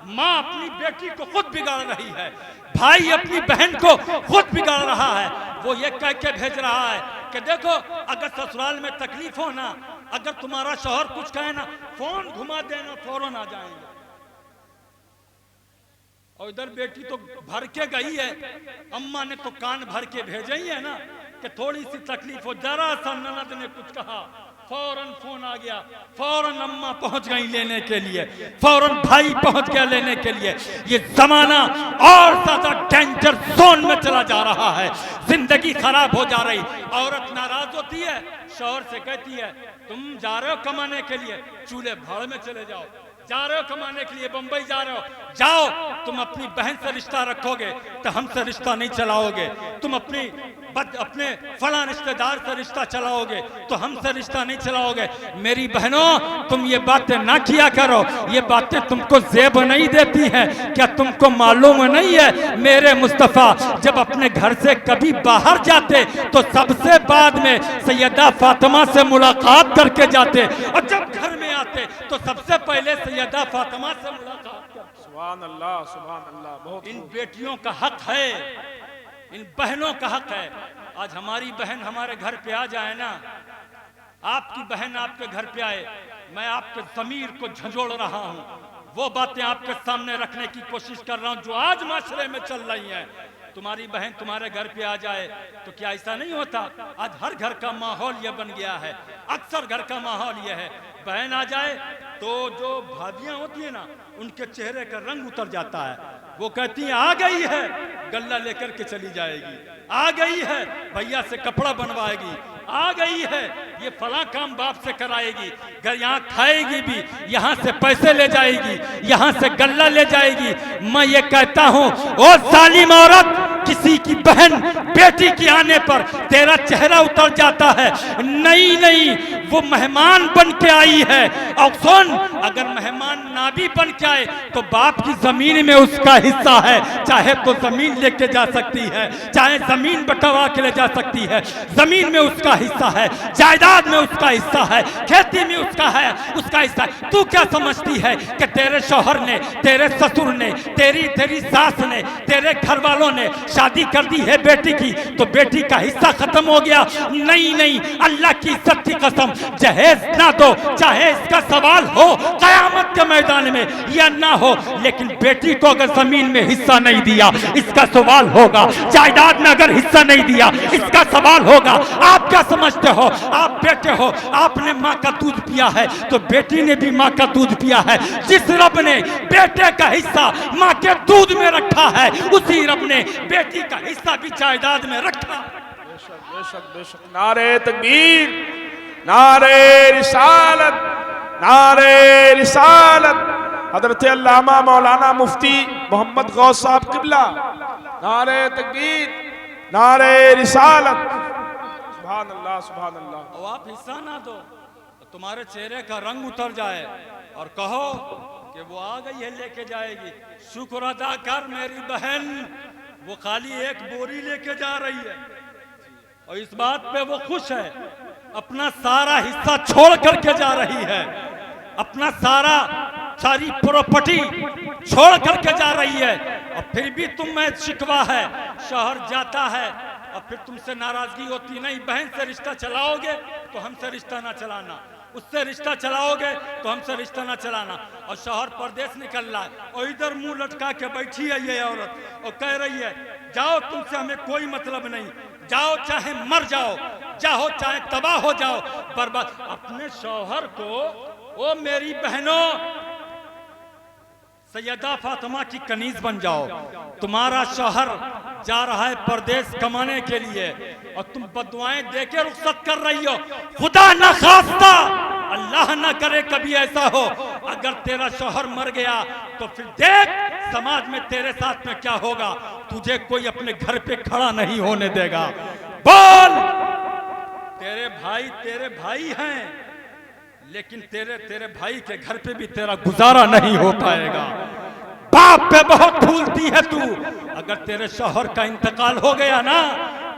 माँ अपनी बेटी को खुद बिगाड़ रही है, भाई अपनी बहन को खुद बिगाड़ रहा है। वो ये कह के भेज रहा है कि देखो अगर ससुराल में तकलीफ हो ना, अगर तुम्हारा शौहर कुछ कहे ना, फोन घुमा देना, फौरन आ जाएंगे। और इधर बेटी तो भर के गई है, अम्मा ने तो कान भर के भेजे ही है ना कि थोड़ी सी तकलीफ हो, जरा सा ननद ने कुछ कहा, फौरन फोन आ गया, फौरन अम्मा पहुंच गई लेने के लिए, फौरन भाई पहुंच गया लेने के लिए। ये जमाना और ज्यादा डेंजर जोन में चला जा रहा है, जिंदगी खराब हो जा रही। औरत नाराज होती है, शौहर से कहती है तुम जा रहे हो कमाने के लिए, चूल्हे भाड़ में चले जाओ, जा रहे हो कमाने के लिए बंबई जा रहे हो, जाओ, तुम अपनी बहन से रिश्ता रखोगे तो हमसे रिश्ता नहीं चलाओगे, तुम अपने फला रिश्तेदार से रिश्ता चलाओगे तो हमसे रिश्ता नहीं चलाओगे। मेरी बहनों, तुम ये बातें ना किया करो, ये बातें तुमको ज़ेब नहीं देती हैं। क्या तुमको मालूम नहीं है मेरे मुस्तफ़ा जब अपने घर से कभी बाहर जाते तो सबसे बाद में सैयदा फातिमा से मुलाकात करके जाते, और जब घर में आते तो सबसे पहले सैयदा फातिमा से मुलाकात करते। सुभान अल्लाह, सुभान अल्लाह। बहुत इन बेटियों का हक है, इन बहनों का हक है। आज हमारी बहन हमारे घर पे आ जाए ना, आपकी बहन आपके घर पे आए, मैं आपके ज़मीर को झंझोड़ रहा हूँ, वो बातें आपके सामने रखने की कोशिश कर रहा हूँ जो आज माशरे में चल रही हैं। तुम्हारी बहन तुम्हारे घर पे आ जाए तो क्या ऐसा नहीं होता? आज हर घर का माहौल यह बन गया है, अक्सर घर का माहौल यह है, बहन आ जाए तो जो भाभियां होती है ना, उनके चेहरे का रंग उतर जाता है। वो कहती है आ गई है, गल्ला लेकर के चली जाएगी, आ गई है भैया से कपड़ा बनवाएगी, आ गई है ये फला काम बाप से कराएगी, घर यहाँ खाएगी भी, यहाँ से पैसे ले जाएगी, यहाँ से गल्ला ले जाएगी। मैं ये कहता हूँ ओ जालिम औरत, किसी की बहन बेटी के आने पर तेरा चेहरा उतर जाता है। नहीं नहीं, वो मेहमान बन के आई है। और सुन, अगर मेहमान ना भी बन के आए तो बाप की जमीन में उसका हिस्सा है, चाहे तो जमीन लेके जा सकती है, चाहे जमीन बंटवा के ले जा सकती है, जमीन में उसका हिस्सा है, जायदाद में उसका हिस्सा है, खेती में उसका हिस्सा है। तू क्या समझती है कि तेरे शौहर ने, तेरे ससुर ने, तेरी सास ने, तेरे घर वालों ने शादी कर दी है बेटी की तो बेटी का हिस्सा खत्म हो गया? नहीं नहीं, अल्लाह की इज्जत की कसम, जहेज ना दो, चाहे इसका सवाल हो कयामत के मैदान में या ना हो, लेकिन बेटी को अगर जमीन में हिस्सा नहीं दिया इसका सवाल होगा, जायदाद में अगर हिस्सा नहीं दिया इसका सवाल होगा। आप क्या समझते हो? आप बेटे हो, आपने माँ का दूध पिया है तो बेटी ने भी माँ का दूध पिया है। जिस रब ने बेटे का हिस्सा माँ के दूध में रखा है, उसी रब ने बेटी का हिस्सा भी जायदाद में रखा। बेशक बेशक बेशक। नारे तकबीर, नारे रिसालत, नारे रिसालत। हजरत अल्लामा मौलाना मुफ्ती मोहम्मद गौस साहब किबला, नारे तकबीर, नारे रिसालत। सुभान अल्लाह, सुभान अल्लाह। और आप हिस्सा ना दो तो तुम्हारे चेहरे का रंग उतर जाए और कहो कि वो आ गई है लेके जाएगी। शुक्र अदा कर मेरी बहन, वो खाली एक बोरी लेके जा रही है और इस बात पे वो खुश है, अपना सारा हिस्सा छोड़ करके जा रही है, अपना सारी प्रॉपर्टी छोड़ करके जा रही है। और फिर भी तुम में शिकवा है, शौहर जाता है और फिर तुमसे नाराजगी होती, नहीं बहन से रिश्ता चलाओगे तो हमसे रिश्ता ना चलाना, उससे रिश्ता चलाओगे तो हमसे रिश्ता ना चलाना। और शौहर परदेश निकल रहा है और इधर मुंह लटका के बैठी है ये औरत और कह रही है जाओ, तुमसे हमें कोई मतलब नहीं, जाओ चाहे मर जाओ, चाहो चाहे तबाह हो जाओ, बर्बाद। अपने शौहर को, ओ मेरी बहनों, सैयदा फातिमा की कनीज बन जाओ। तुम्हारा शौहर जा रहा है परदेश कमाने के लिए और तुम बदुआएं देके रुखसत कर रही हो। खुदा न खास्ता, अल्लाह न करे कभी ऐसा हो, अगर तेरा शौहर मर गया तो फिर देख समाज में तेरे साथ में क्या होगा। तुझे कोई अपने घर पे खड़ा नहीं होने देगा। बोल, तेरे भाई हैं, लेकिन तेरे भाई के घर पे भी तेरा गुजारा नहीं हो पाएगा। बाप पे बहुत फूलती है तू, अगर तेरे शौहर का इंतकाल हो गया ना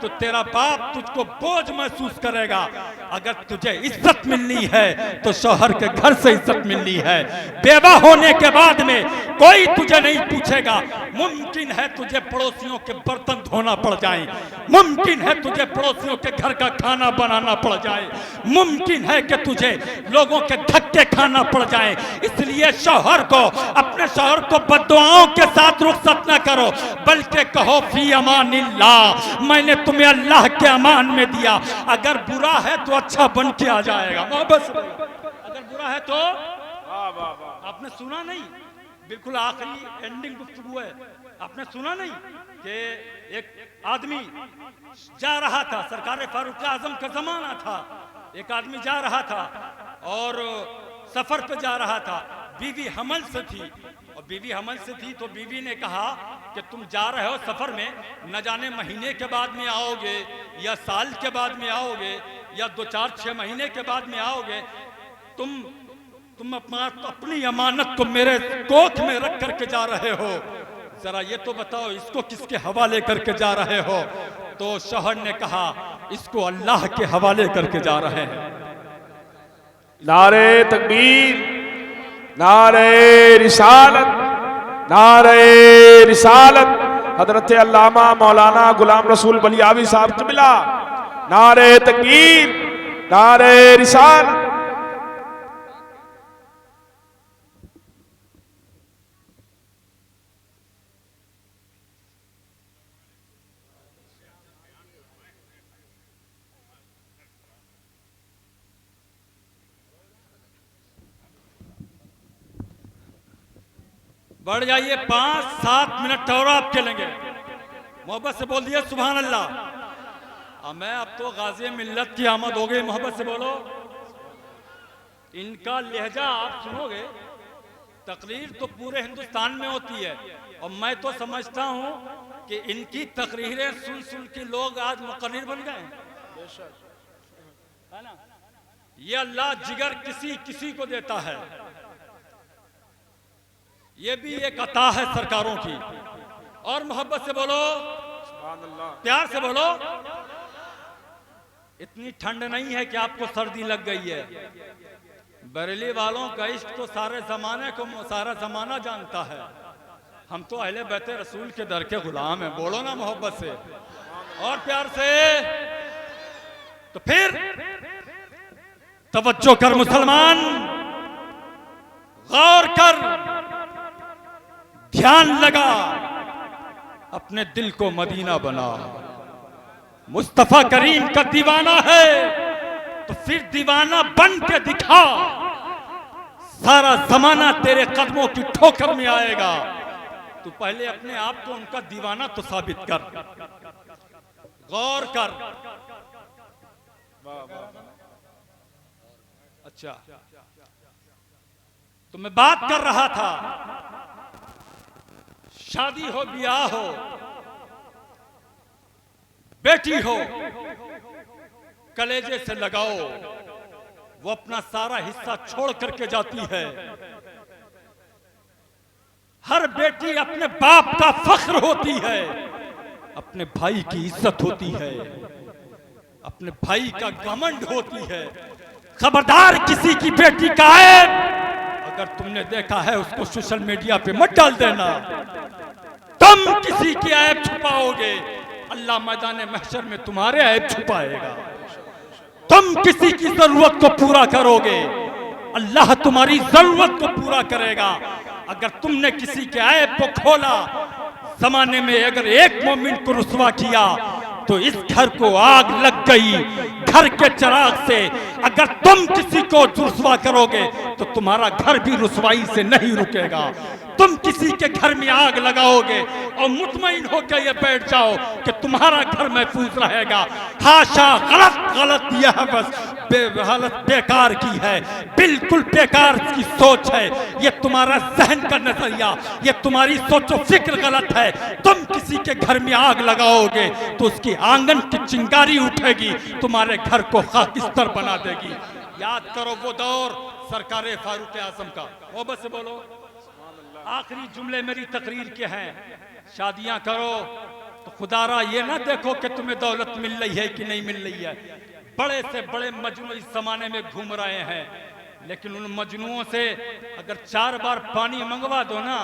तो तेरा बाप तुझको बोझ महसूस करेगा। अगर तुझे इज्जत मिलनी है तो शौहर के घर से इज्जत मिलनी है। बेवा होने के बाद में कोई तुझे नहीं पूछेगा। मुमकिन है तुझे पड़ोसियों के बर्तन धोना पड़ जाए, मुमकिन है तुझे पड़ोसियों के घर का खाना बनाना पड़ जाए, मुमकिन है कि तुझे लोगों के धक्के खाना पड़ जाए। इसलिए शौहर को, अपने शौहर को बद्दुआओं के साथ रुखसत न करो, बल्कि कहो फी अमानिल्लाह, मैंने तुम्हें अल्लाह के अमान में दिया। अगर बुरा है तो अच्छा बन के आ जाएगा। बस अगर बुरा है तो आपने सुना नहीं, बिल्कुल आखिरी एंडिंग गुफ्तगू है। आपने सुना नहीं कि एक आदमी जा रहा था, सरकार फारूक आजम का जमाना था, एक आदमी जा रहा था और सफर पे जा रहा था। बीवी हमल से थी और बीवी हमल से थी तो बीवी ने कहा कि तुम जा रहे हो सफर में, न जाने महीने के बाद में आओगे या साल के बाद में आओगे या 2-4-6 महीने के बाद में आओगे। तुम अपनी अमानत को मेरे कोख में रख करके जा रहे हो, जरा ये तो बताओ इसको किसके हवाले करके जा रहे हो। तो शौहर ने कहा इसको अल्लाह के हवाले करके जा रहे हैं। नारे तकबीर, नारे रिसालत, नारे रिसालत। हजरत अल्लामा मौलाना गुलाम रसूल बलियावी साहब क़िबला, नारे तकबीर, नारे रिसालत। बढ़ जाइए, 5-7 मिनट और आपके लेंगे। मोहब्बत से बोल दिए सुभान अल्लाह। मैं अब तो गाज़ी मिल्लत की आमद हो गई। मोहब्बत से बोलो। इनका लहजा आप सुनोगे, तकरीर तो पूरे हिंदुस्तान में होती है और मैं तो समझता हूं कि इनकी तकरीरें सुन सुन के लोग आज मुकर्रिर बन गए है ना। ये अल्लाह जिगर किसी को देता है, ये भी एक अता है सरकारों की। और मोहब्बत से बोलो, प्यार से बोलो। इतनी ठंड नहीं है कि आपको सर्दी लग गई है। बरेली वालों का इश्क तो सारे जमाने को सारा जमाना जानता है। हम तो अहले बैते रसूल के दर के गुलाम हैं। बोलो ना मोहब्बत से और प्यार से। तो फिर तवज्जो कर मुसलमान, गौर कर, ध्यान लगा, अपने दिल को मदीना बना। मुस्तफा करीम का दीवाना है तो फिर दीवाना बन के दिखा। सारा जमाना तेरे कदमों की ठोकर में आएगा। तू पहले अपने आप को उनका दीवाना तो साबित कर। गौर कर। अच्छा, तो मैं बात कर रहा था, शादी हो, ब्याह हो, बेटी हो, कलेजे से लगाओ। वो अपना सारा हिस्सा छोड़ करके जाती है। हर बेटी अपने बाप का फख्र होती है, अपने भाई की इज्जत होती है, अपने भाई का घमंड होती है। खबरदार, किसी की बेटी का ऐब अगर तुमने देखा है उसको सोशल मीडिया पे मत डाल देना। तुम किसी की ऐब छुपाओगे, अल्लाह मैदान महशर में तुम्हारे ऐब छुपाएगा। तुम किसी की जरूरत को पूरा करोगे, अल्लाह तुम्हारी जरूरत को पूरा करेगा। अगर तुमने किसी के ऐब को खोला, जमाने में अगर एक मोमिन को रुसवा किया तो इस घर को आग लग गई घर के चिराग से। अगर तुम किसी को रुसवा करोगे तो तुम्हारा घर भी रुसवाई से नहीं रुकेगा। तुम किसी के घर में आग लगाओगे और मुतमईन होकर ये बैठ जाओ कि तुम्हारा घर महफूज रहेगा। हाशा, गलत गलत, यह बस हालत बेकार की है, बिल्कुल बेकार की सोच है। ये तुम्हारा जहन का नजरिया, ये तुम्हारी सोचो फिक्र गलत है। तुम किसी के घर में आग लगाओगे तो उसकी आंगन की चिंगारी उठेगी, तुम्हारे घर को खाकिस्तर बना देगी। याद करो वो दौर सरकार फारूक आजम का। वो बस बोलो, आखिरी जुमले मेरी तकरीर के हैं। शादियां करो तो खुदारा ये ना देखो कि तुम्हें दौलत मिल रही है कि नहीं मिल रही है। बड़े से बड़े मजनू इस जमाने में घूम रहे हैं, लेकिन उन मजनुओं से अगर 4 बार पानी मंगवा दो ना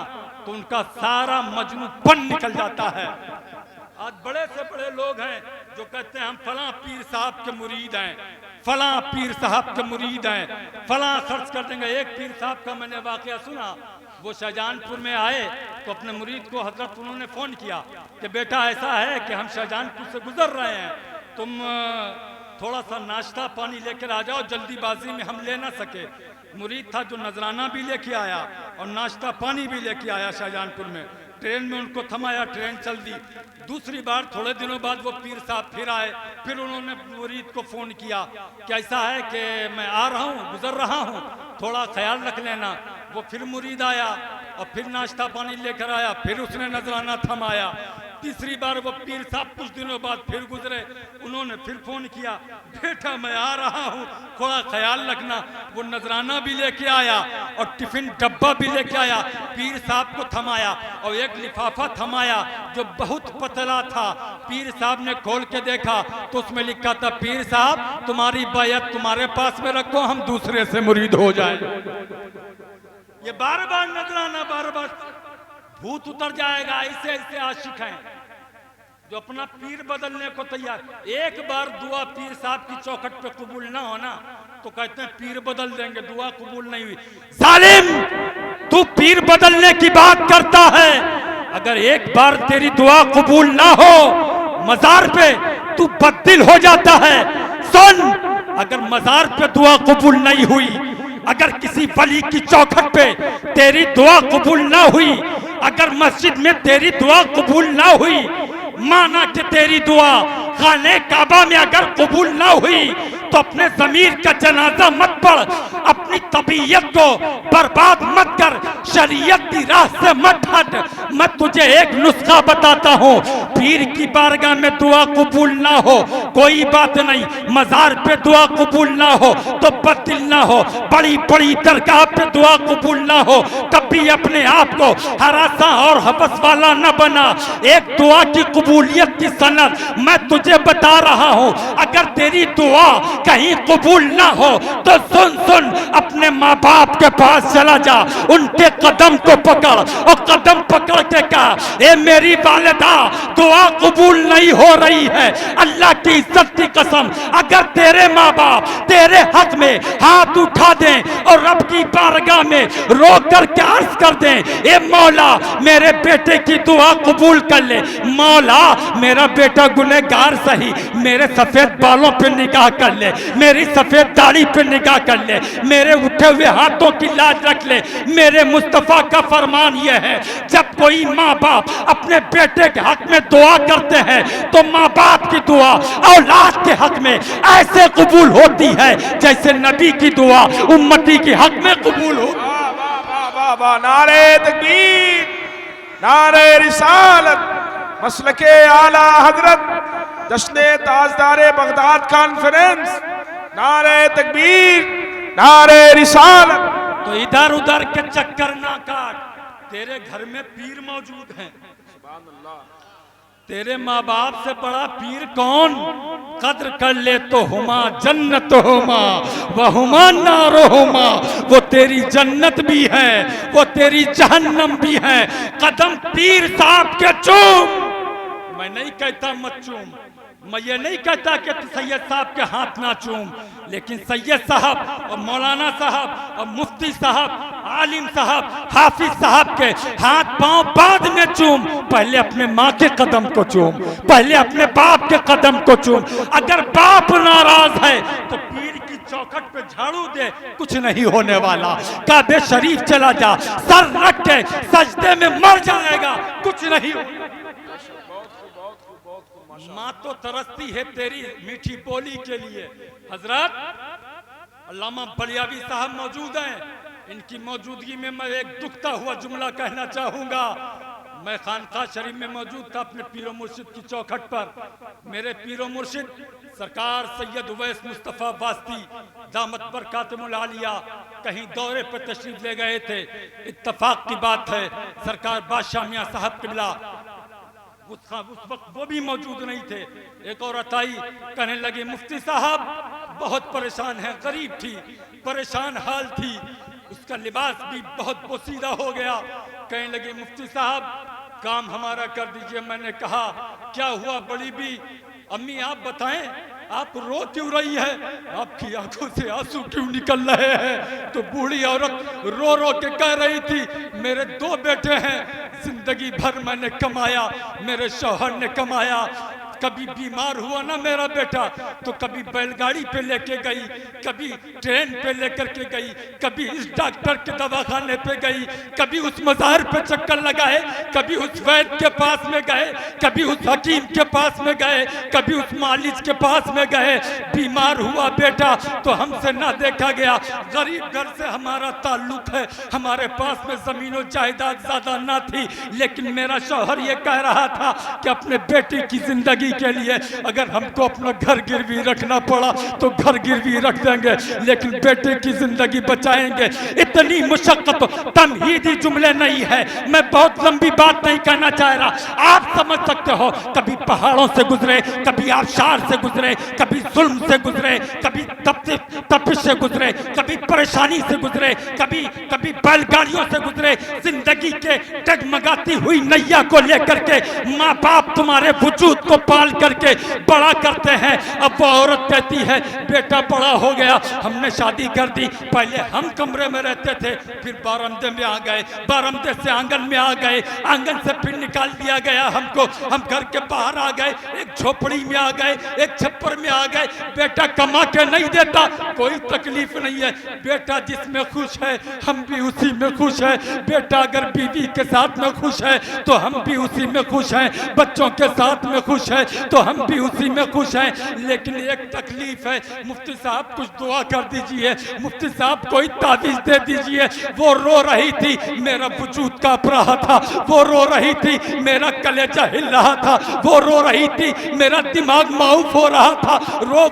तो उनका सारा मजनूपन निकल जाता है। आज बड़े से बड़े लोग हैं जो कहते हैं हम फलां पीर साहब के मुरीद हैं, फलां पीर साहब के मुरीद हैं, फलां खर्च कर देंगे। एक पीर साहब का मैंने वाकया सुना, वो शाहजहानपुर में आए तो अपने मुरीद को हजरत उन्होंने फ़ोन किया कि बेटा ऐसा है कि हम शाहजहानपुर से गुजर रहे हैं, तुम थोड़ा सा नाश्ता पानी लेकर आ जाओ, जल्दीबाजी में हम ले ना सके। मुरीद था जो नजराना भी लेके आया और नाश्ता पानी भी लेके आया शाहजहानपुर में। ट्रेन में उनको थमाया, ट्रेन चल दी। दूसरी बार थोड़े दिनों बाद वो पीर साहब फिर आए, फिर उन्होंने मुरीद को फ़ोन किया कि ऐसा है कि मैं आ रहा हूँ, गुजर रहा हूँ, थोड़ा ख्याल रख लेना। वो फिर मुरीद आया और फिर नाश्ता पानी लेकर आया, फिर उसने नजराना थमाया। तीसरी बार वो पीर साहब कुछ दिनों बाद फिर गुजरे, उन्होंने फिर फोन किया, बेटा मैं आ रहा हूँ, थोड़ा ख्याल रखना। वो नजराना भी लेके आया और टिफिन डब्बा भी लेके आया, पीर साहब को थमाया और एक लिफाफा थमाया जो बहुत पतला था। पीर साहब ने खोल के देखा तो उसमें लिखा था, पीर साहब तुम्हारी बैयत तुम्हारे पास में रखो, हम दूसरे से मुरीद हो जाए। ये बार बार नजराना, बार बार भूत उतर जाएगा। ऐसे ऐसे आशिक हैं जो अपना पीर बदलने को तैयार। एक बार दुआ पीर साहब की चौखट पे कबूल ना होना तो कहते हैं पीर बदल देंगे, दुआ कबूल नहीं हुई। जालिम, तू पीर बदलने की बात करता है, अगर एक बार तेरी दुआ कबूल ना हो मजार पे तू बददिल हो जाता है। सुन, अगर मजार पे दुआ कबूल नहीं हुई, अगर किसी वली की चौखट पे तेरी दुआ कबूल ना हुई, अगर मस्जिद में तेरी दुआ कबूल ना हुई, माना कि तेरी दुआ खाने काबा में अगर कबूल ना हुई तो अपने ज़मीर का जनाजा मत पढ़, अपनी तबीयत को बर्बाद मत कर, शरीयत की राह से मत हट। मैं तुझे एक नुस्खा बताता हूँ, पीर की बारगाह में दुआ कबूल ना हो कोई बात नहीं, मजार पे दुआ कबूल ना हो तो बददिल ना हो, बड़ी बड़ी दरगाह पे दुआ कबूल ना हो, कभी अपने आप को हरासा और हवस वाला न बना। एक दुआ की कबूलियत की सनद मैं तुझे बता रहा हूँ, अगर तेरी दुआ कहीं कबूल ना हो तो सुन सुन, अपने माँ बाप के पास चला जा, उनके कदम को पकड़ और कदम पकड़ के कहा, ए मेरी वालिदा दुआ कबूल नहीं हो रही है, अल्लाह की इज्जत की कसम अगर तेरे माँ बाप तेरे हक में हाथ उठा दें और रब की बारगाह में रो कर के अर्ज कर दें, ए मौला मेरे बेटे की दुआ कबूल कर ले, मौला मेरा बेटा गुनहगार सही, मेरे सफेद बालों पे निगाह कर ले, मेरी सफेद दाढ़ी पे निगाह कर ले, मेरे उठे हुए हाथों की लाज रख ले। मेरे मुस्तफा का फरमान यह है, जब कोई माँ बाप अपने बेटे के हक में दुआ करते हैं तो माँ बाप की दुआ औलाद के हक में ऐसे कबूल होती है जैसे नबी की दुआ उम्मती के हक में कबूल हो। नारे तकबीर, नारे रिसालत, मसलके आला हजरत जश्न ताजदारे बगदाद कॉन्फ्रेंस, नारे तकबीर, नारे रिसालत। तो इधर उधर के चक्कर ना काट, तेरे घर में पीर मौजूद हैं, तेरे माँ बाप से बड़ा पीर कौन? कद्र कर ले तो हुमा जन्नत हुमा व हुमा नारो हुमा, वो तेरी जन्नत भी है वो तेरी जहन्नम भी है। कदम पीर साहब के चूम, मैं नहीं कहता मत चूम, मैं ये नहीं कहता कि सैयद साहब के हाथ ना चूम, लेकिन सैयद साहब और मौलाना साहब और मुफ्ती साहब आलिम साहब, हाफिज साहब के हाथ पांव बाद में चूम, पहले अपने माँ के कदम को चूम, पहले अपने बाप के कदम को चूम। अगर बाप नाराज है तो पीर की चौखट पे झाड़ू दे, कुछ नहीं होने वाला। काबे शरीफ चला जा, सर रख के सजदे में मर जाएगा, कुछ नहीं होगा। माँ तो तरसती है तेरी मीठी बोली के लिए। हजरत अल्लामा बलियावी साहब मौजूद हैं, इनकी मौजूदगी में मैं एक दुखता हुआ जुमला कहना चाहूंगा। मैं खानकाह शरीफ में मौजूद था अपने पीरो मुर्शिद की चौखट पर। मेरे पीरो मुर्शिद सरकार सैयद उवैस मुस्तफ़ा वास्ती दामत बरकातुहुल आलिया कहीं दौरे पर तशरीफ ले गए थे। इत्तफाक की बात है सरकार बादशाह मियां साहब किबला उस वक्त वो भी मौजूद नहीं थे। एक औरत आई, कहने लगी मुफ्ती साहब बहुत परेशान है, गरीब थी, परेशान हाल थी, उसका लिबास भी बहुत पोसीदा हो गया। कहने लगी मुफ्ती साहब काम हमारा कर दीजिए। मैंने कहा क्या हुआ बड़ी भी? अम्मी आप बताएं, आप रो क्यों रही है, आपकी आंखों से आंसू क्यों निकल रहे हैं? तो बूढ़ी औरत रो रो के कह रही थी मेरे 2 बेटे हैं, जिंदगी भर मैंने कमाया, मेरे शौहर ने कमाया, कभी बीमार हुआ ना मेरा बेटा तो कभी बैलगाड़ी पे लेके गई, कभी ट्रेन पे लेकर के गई, कभी इस डॉक्टर के दवाखाने पे गई, कभी उस मज़ार पे चक्कर लगाए, कभी उस वैद्य के पास में गए, कभी उस हकीम के पास में गए, कभी उस मालिज के पास में गए। बीमार हुआ बेटा तो हमसे ना देखा गया, गरीब घर से हमारा ताल्लुक है, हमारे पास में जमीन और जायदाद ज्यादा ना थी, लेकिन मेरा शौहर ये कह रहा था कि अपने बेटे की जिंदगी के लिए अगर हमको अपना घर गिरवी रखना पड़ा तो घर गिरवी रख देंगे, लेकिन बेटे की जिंदगी बचाएंगे। इतनी मुशक्कत तमहीदी जुमले नहीं है, मैं बहुत लंबी बात नहीं कहना चाह रहा, आप समझ सकते हो। कभी पहाड़ों से गुजरे, कभी आबशार से गुजरे, कभी जुल्म से गुजरे, कभी तपिश से गुजरे, कभी परेशानी से गुजरे, कभी कभी बैलगाड़ियों से गुजरे। जिंदगी के डगमगाती हुई नैया को लेकर के माँ बाप तुम्हारे वजूद को पाल करके बड़ा करते हैं। अब वो औरत कहती है बेटा बड़ा हो गया, हमने शादी कर दी, पहले हम कमरे में रहते थे, फिर बारामदे में आ गए, बारामदे से आंगन में आ गए, आंगन से फिर निकाल दिया गया हमको, हम घर के बाहर आ गए, एक झोपड़ी में आ गए, एक छप्पर में आ गए। बेटा कमा के नहीं देता, कोई तकलीफ नहीं है, बेटा जिसमें खुश है हम भी उसी में खुश है। बेटा अगर बीवी के साथ में खुश है तो हम भी उसी में खुश हैं, बच्चों के साथ में खुश है तो हम भी उसी में खुश हैं। लेकिन एक तकलीफ है, मुफ्ती साहब कुछ दुआ कर दीजिए, मुफ्ती साहब कोई ताबीज दे दीजिए। वो रो रही थी, मेरा वजूद कांप रहा था, वो रो रही थी, मेरा कलेजा हिल रहा था, वो रो रही थी, मेरा दिमाग माऊफ हो रहा था,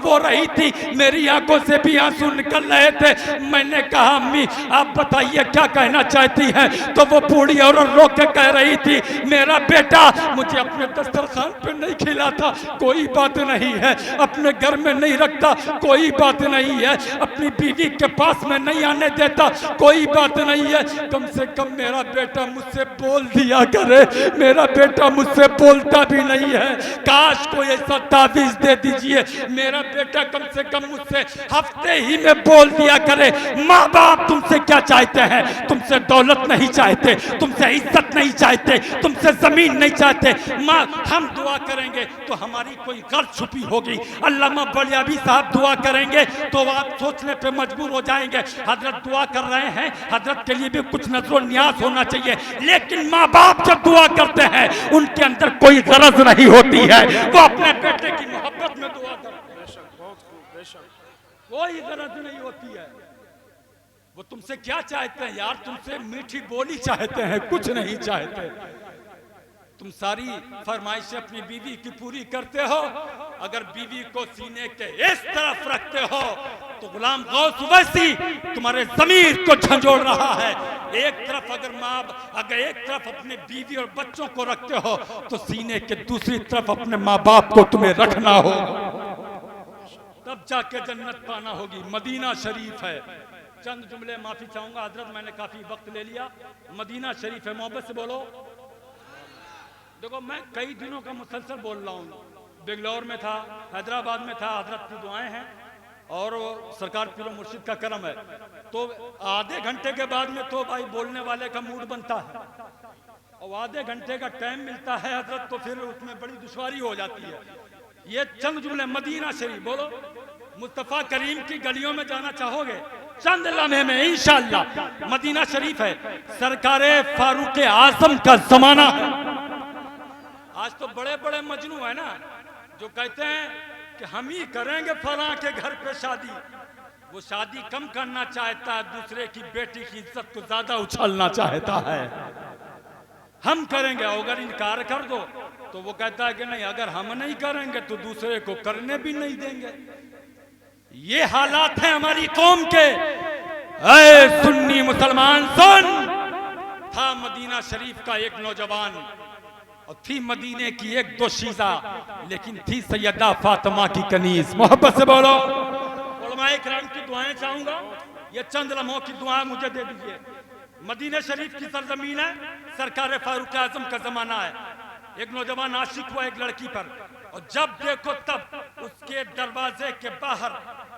वो रही थी, मेरी आंखों से भी आंसू निकल रहे थे। मैंने कहा अम्मी आप बताइए क्या कहना चाहती हैं? तो वो बूढ़ी औरत रो के कह रही थी मेरा बेटा मुझे अपने दस्तरखान पे नहीं खिलाता, कोई बात नहीं है, अपने घर में नहीं रखता, कोई बात नहीं है, अपनी बीवी के पास में नहीं आने देता, कोई बात नहीं है, कम से कम मेरा बेटा मुझसे बोल दिया करे, मेरा बेटा मुझसे बोलता भी नहीं है, काश कोई ऐसा ताबीज दे दीजिए, मेरा बेटा कम से कम मुझसे हफ्ते ही में बोल दिया करे। माँ बाप तुमसे क्या चाहते हैं? तुमसे दौलत नहीं चाहते, तुमसे इज्जत नहीं चाहते, तुमसे जमीन नहीं चाहते। माँ हम दुआ करेंगे तो हमारी कोई गर्ज छुपी होगी, अल्लामा बलियावी साहब दुआ करेंगे तो आप सोचने पे मजबूर हो जाएंगे। हजरत दुआ कर रहे हैं, हजरत के लिए भी कुछ नजर न्याज होना चाहिए, लेकिन माँ बाप जब दुआ करते हैं उनके अंदर कोई गरज नहीं होती है, वो अपने बेटे की मोहब्बत में दुआ करते हैं, कोई गरज नहीं होती है। वो तुमसे क्या चाहते हैं यार? तुमसे मीठी बोली चाहते हैं, कुछ नहीं चाहते। तुम सारी फरमाइशें अपनी बीवी की पूरी करते हो, अगर बीवी को सीने के इस तरफ रखते हो तो गुलाम गौस वैसी तुम्हारे जमीर को झंझोड़ रहा है। एक तरफ अगर एक तरफ अपने बीवी और बच्चों को रखते हो तो सीने के दूसरी तरफ अपने माँ बाप को तुम्हें रखना हो, तब जाके जन्नत पाना होगी। मदीना शरीफ है, चंद जुमले माफी चाहूंगा हजरत, मैंने काफी वक्त ले लिया। मदीना शरीफ है, मोहब्बत से बोलो। देखो मैं कई दिनों का मुसलसल बोल रहा हूँ, बेंगलोर में था, हैदराबाद में था, हजरत की दुआएं हैं और सरकार पीरो मुर्शिद का करम है। तो आधे घंटे के बाद में तो भाई बोलने वाले का मूड बनता है, और आधे घंटे का टाइम मिलता है हजरत, तो फिर उसमें बड़ी दुश्वारी हो जाती है। ये चंद जुमले मदीना शरीफ बोलो, मुस्तफ़ा करीम की गलियों में जाना चाहोगे चंद लम्हे में इंशाअल्लाह। मदीना शरीफ है, सरकारे फारूक आजम का जमाना है। आज तो बड़े बड़े मजनू है ना जो कहते हैं कि हम ही करेंगे फलां के घर पे शादी। वो शादी कम करना चाहता है, दूसरे की बेटी की इज्जत को ज्यादा उछालना चाहता है। हम करेंगे, अगर इनकार कर दो तो वो कहता है कि नहीं, अगर हम नहीं करेंगे तो दूसरे को करने भी नहीं देंगे। ये हालात हैं हमारी कौम के। ऐ सुन्नी मुसलमान सुन, था मदीना शरीफ का एक नौजवान और थी मदीने की एक दोशीज़ा, लेकिन थी सैयदा फातिमा की कनीज। मोहब्बत से बोलो। उलमाए किराम की दुआएं चाहूंगा, ये चंद लम्हों की दुआ मुझे दे दीजिए। मदीना शरीफ की सरजमीन है, सरकार फारूक आजम का जमाना है। एक नौजवान आशिक हुआ एक लड़की पर, और जब देखो तब उसके दरवाजे के बाहर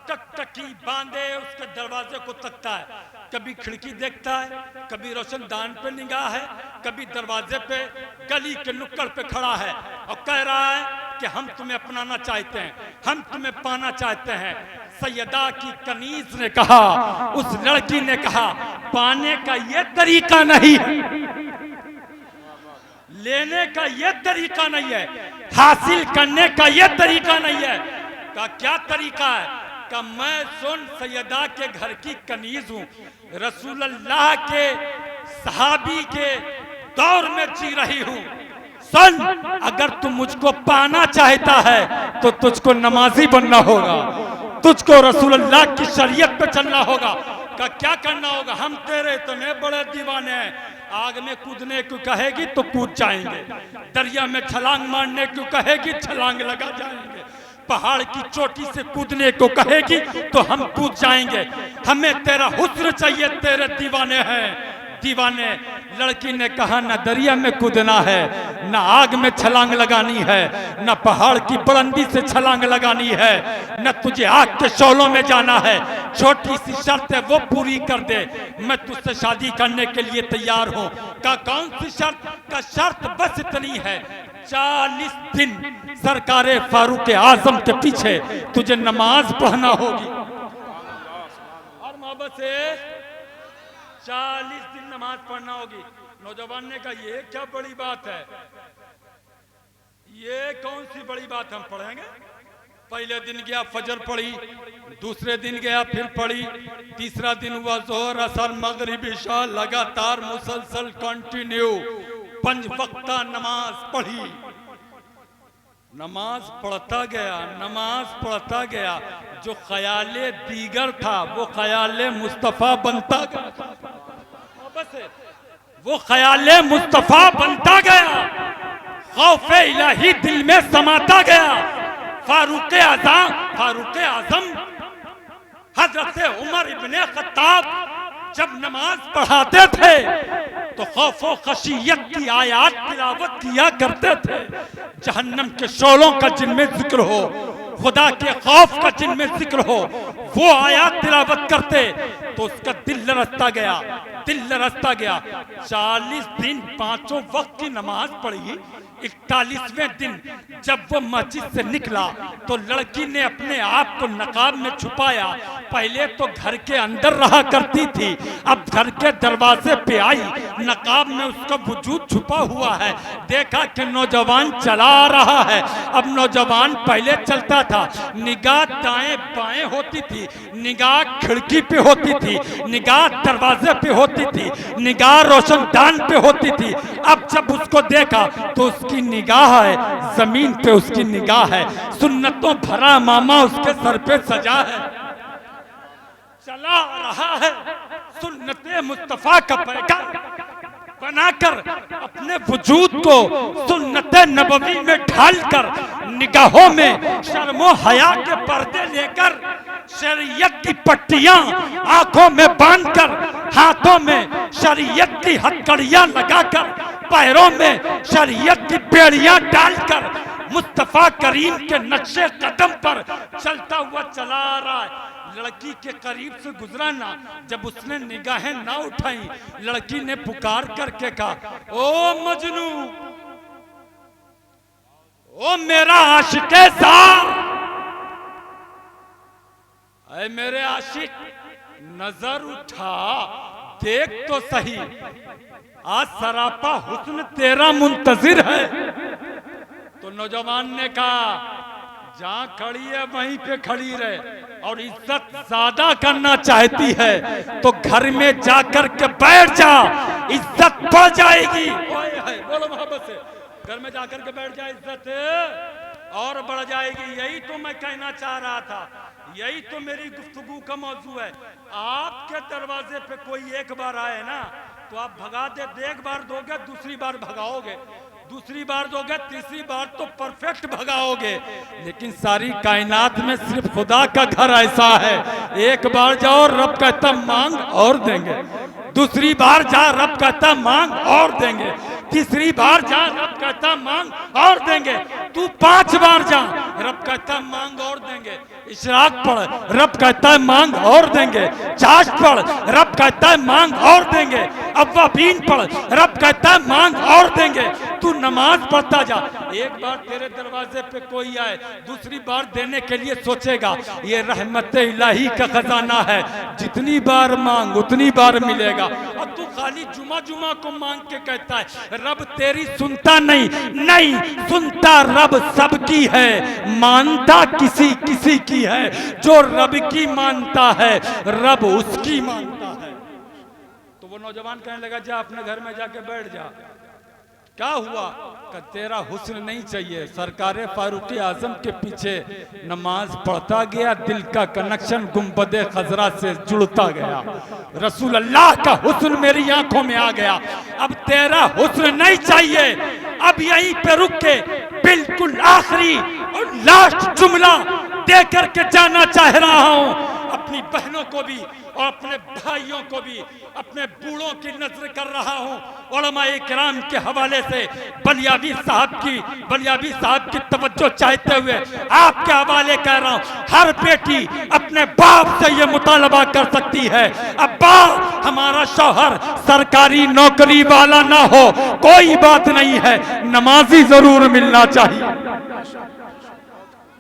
टकटकी बांधे उसके दरवाजे को तकता है। कभी खिड़की देखता है, कभी रोशनदान पे निगाह है, कभी दरवाजे पे गली के नुक्कड़ पे खड़ा है और कह रहा है कि हम तुम्हें अपनाना चाहते हैं, हम तुम्हें पाना चाहते हैं। सैयदा की कनीज ने कहा, उस लड़की ने कहा, पाने का ये तरीका नहीं है, लेने का ये तरीका नहीं है, हासिल करने का ये तरीका नहीं है। का क्या तरीका है? का मैं सुन सैयदा के घर की कनीज हूं, रसूलुल्लाह के सहाबी के दौर में जी रही हूं। सुन, अगर तू मुझको पाना चाहता है तो तुझको नमाजी बनना होगा, तुझको रसूलुल्लाह की शरीयत पे चलना होगा। का क्या करना होगा? हम तेरे इतने बड़े दीवाने हैं, आग में कूदने को कहेगी तो कूद जाएंगे, दरिया में छलांग मारने को कहेगी छलांग लगा जाएंगे, पहाड़ की चोटी से कूदने को कहेगी तो हम कूद जाएंगे। हमें तेरा हुस्न चाहिए, तेरे दीवाने हैं दीवाने। लड़की ने कहा, न दरिया में कूदना है, न आग में छलांग लगानी है, न पहाड़ की बुलंदी से छलांग लगानी है, न तुझे आग के शोलों में जाना है। छोटी सी शर्त है, वो पूरी कर दे, मैं तुझसे शादी करने के लिए तैयार हूँ। का कौन सी शर्त? का शर्त बस इतनी है, 40 दिन सरकारे फारूक आजम के पीछे तुझे नमाज पढ़ना होगी। और मोहब्बत से 40 दिन नमाज पढ़ना होगी। नौजवान ने कहा, ये क्या बड़ी बात है, ये कौन सी बड़ी बात हम पढ़ेंगे? पहले दिन गया फजर पढ़ी, दूसरे दिन गया फिर पढ़ी, तीसरा दिन हुआ जोहर असर मगरिब इशा, लगातार मुसलसल कंटिन्यू 5 वक्ता नमाज पढ़ी। नमाज पढ़ता गया, नमाज पढ़ता गया, जो ख्याले दीगर था वो ख्याले मुस्तफ़ा बनता गया। वो ख्याले मुस्तफ़ा बनता गया, खौफे इलाही दिल में समाता गया। फारूक आजम हजरत उमर इब्ने खत्ताब जब नमाज पढ़ाते थे तो खौफो खशियत की आयात तिलावत किया करते थे। जहन्नम के शोलों का जिनमें जिक्र हो, खुदा के खौफ का जिनमें जिक्र हो, वो आयात तिलावत करते तो उसका दिल लरसता गया, दिल लरसता गया। 40 दिन 5 वक्त की नमाज पढ़ी। 41वें दिन जब वो मस्जिद से निकला तो लड़की ने अपने आप को नकाब में छुपाया। पहले तो घर के अंदर रहा करती थी, अब घर के दरवाजे पे आई, नकाब में उसका वजूद छुपा हुआ है। देखा कि नौजवान चला रहा है। अब नौजवान पहले चलता था, निगाह दाएं बाएं होती थी, निगाह खिड़की पे होती थी, निगाह दरवाजे पे होती थी, निगाह रोशनदान पे होती थी। अब जब उसको देखा तो उसकी निगाह है जमीन पे, उसकी निगाह है सुन्नतों भरा मामा उसके सर पे सजा है। चला रहा है सुन्नते मुस्तफा का पैगाम बनाकर, अपने वजूद को सुन्नते नबवी में ढालकर, निगाहों में शर्मो हया के पर्दे लेकर, शरीयत की पट्टियां आंखों में बांधकर, हाथों में शरीयत की हथकड़ियां लगाकर, पैरों में शरीयत की बेड़ियां डालकर मुस्तफा करीम के नक्शे कदम पर चलता हुआ चला रहा है। लड़की के करीब से गुजरा ना, जब उसने निगाहें ना उठाई, लड़की ने पुकार करके कहा, ओ मजनू, ओ मेरा आशिक़े ज़ार, ऐ मेरे आशिक, नजर उठा, देख तो सही, आज सरापा हुस्न तेरा मुंतजिर है। तो नौजवान ने कहा, जहां खड़ी है वहीं पे खड़ी रहे, और इज्जत ज्यादा करना चाहती है तो घर में जाकर के बैठ जा, इज्जत बढ़ जाएगी। बोलो मोहब्बत से, घर में जाकर के बैठ जा, इज्जत और बढ़ जाएगी। यही तो मैं कहना चाह रहा था, यही तो मेरी गुफ्तगू का मौजू है। आपके दरवाजे पे कोई एक बार आए ना तो आप भगा दे, एक बार दोगे, दूसरी बार भगाओगे, दूसरी बार दोगे, तीसरी बार तो परफेक्ट भगाओगे। लेकिन सारी कायनात में सिर्फ खुदा का घर ऐसा है, एक बार जाओ रब कहता मांग और देंगे, दूसरी बार जा रब कहता मांग और देंगे, तीसरी बार जा रब कहता मांग और देंगे, तू 5 बार जा रब कहता मांग और देंगे, इशराक पढ़ रब कहता है मांग और देंगे, चाश पढ़ रब कहता है मांग और देंगे, अव्वाबीन पढ़ रब कहता है मांग और देंगे। तू नमाज पढ़ता जा, एक बार तेरे दरवाजे पे कोई आए, दूसरी बार देने के लिए सोचेगा, ये रहमत इलाही का खजाना है, जितनी बार मांग उतनी बार मिलेगा। और तू खाली जुमा जुमा को मांग के कहता है रब तेरी सुनता नहीं, नहीं सुनता रब सबकी है, मानता किसी किसी की है, जो रब की मानता है रब उसकी मानता है। तो वो नौजवान कहने लगा, जा अपने घर में जाके बैठ जा। क्या हुआ? कि तेरा हुस्न नहीं चाहिए। सरकार फारूक आजम के पीछे नमाज पढ़ता गया, दिल का कनेक्शन गुंबदे खजरा से जुड़ता गया, रसूल अल्लाह का हुस्न मेरी आंखों में आ गया। अब तेरा हुस्न नहीं चाहिए, अब यहीं पे रुक के बिल्कुल आखिरी और लास्ट जुमला दे करके जाना चाह रहा हूं। अपनी बहनों को भी और अपने भाइयों को भी अपने बूढ़ों की नजर कर रहा हूं, उलमाए किराम के हवाले से बलियावी साहब की तवज्जो चाहते हुए आपके हवाले कह रहा हूं, हर बेटी अपने बाप से ये मुतालबा कर सकती है, अब्बा हमारा शौहर सरकारी नौकरी वाला ना हो कोई बात नहीं है, नमाजी जरूर मिलना चाहिए,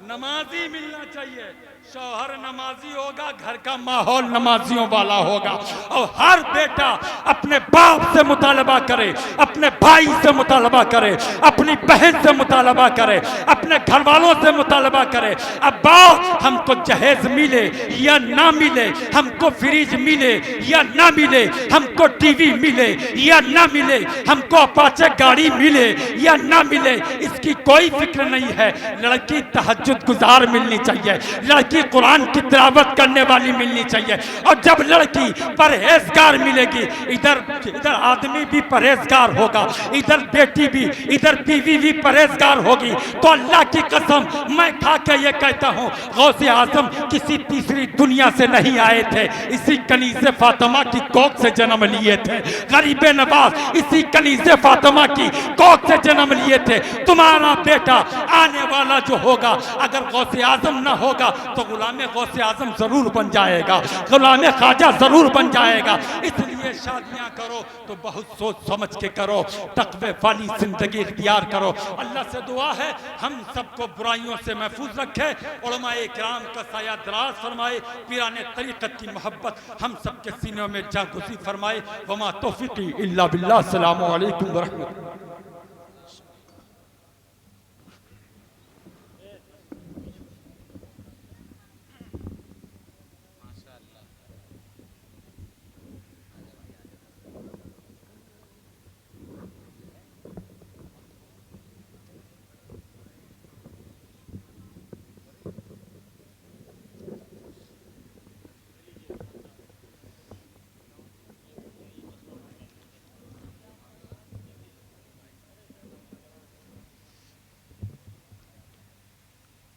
नमाजी मिलना चाहिए। शौहर नमाजी होगा, घर का माहौल नमाजियों वाला होगा। और हर बेटा अपने बाप से मुतालबा करे, अपने भाई से मुतालबा करे, अपनी बहन से मुतालबा करे, अपने घर वालों से मुतालबा करे, अब्बा हमको जहेज मिले या ना मिले, हमको फ्रिज मिले या ना मिले, हमको टीवी मिले या ना मिले, हमको अपाचे गाड़ी मिले या ना मिले, इसकी कोई फिक्र नहीं है। लड़की तहज्जुद गुजार मिलनी चाहिए, लड़की कुरान की तिलावत करने वाली मिलनी चाहिए। और जब लड़की परहेजगार मिलेगी, इधर आदमी भी परहेजगार होगा, इधर बेटी भी, इधर बीवी भी परहेजगार होगी, तो अल्लाह की कसम मैं खा के ये कहता हूँ, गौसे आजम किसी तीसरी दुनिया से नहीं आए थे, इसी कनीज़े फातिमा की कोख से जन्म लिए थे। गरीबे नवाज इसी कनीज़े फातिमा की कोख से जन्म लिए थे। तुम्हारा बेटा आने वाला जो होगा, अगर गौसे आजम ना होगा तो गुलाम गौसे आजम जरूर बन जाएगा, गुलाम ख्वाजा जरूर बन जाएगा। इसलिए शादियां करो तो बहुत सोच समझ के करो, तक़वे वाली जिंदगी इख्तियार करो। अल्लाह से दुआ है हम सबको बुराइयों से महफूज रखे, उलमाए किराम का साया दराज फरमाए, पीराने तरीक़त की मोहब्बत हम सबके सीनों में जागुज़ी फरमाए। वमा तौफ़ीक़ी इल्ला बिल्लाह। अस्सलामु अलैकुम व रहमतुल्लाह।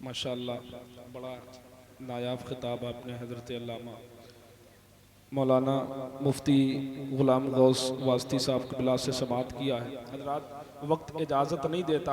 माशाअल्लाह, बड़ा नायाब खिताब आपने हज़रत अल्लामा मौलाना मुफ्ती गुलाम गौस वास्ती साहब क़िबला से समाअत किया है। हज़रात वक्त इजाज़त नहीं देता।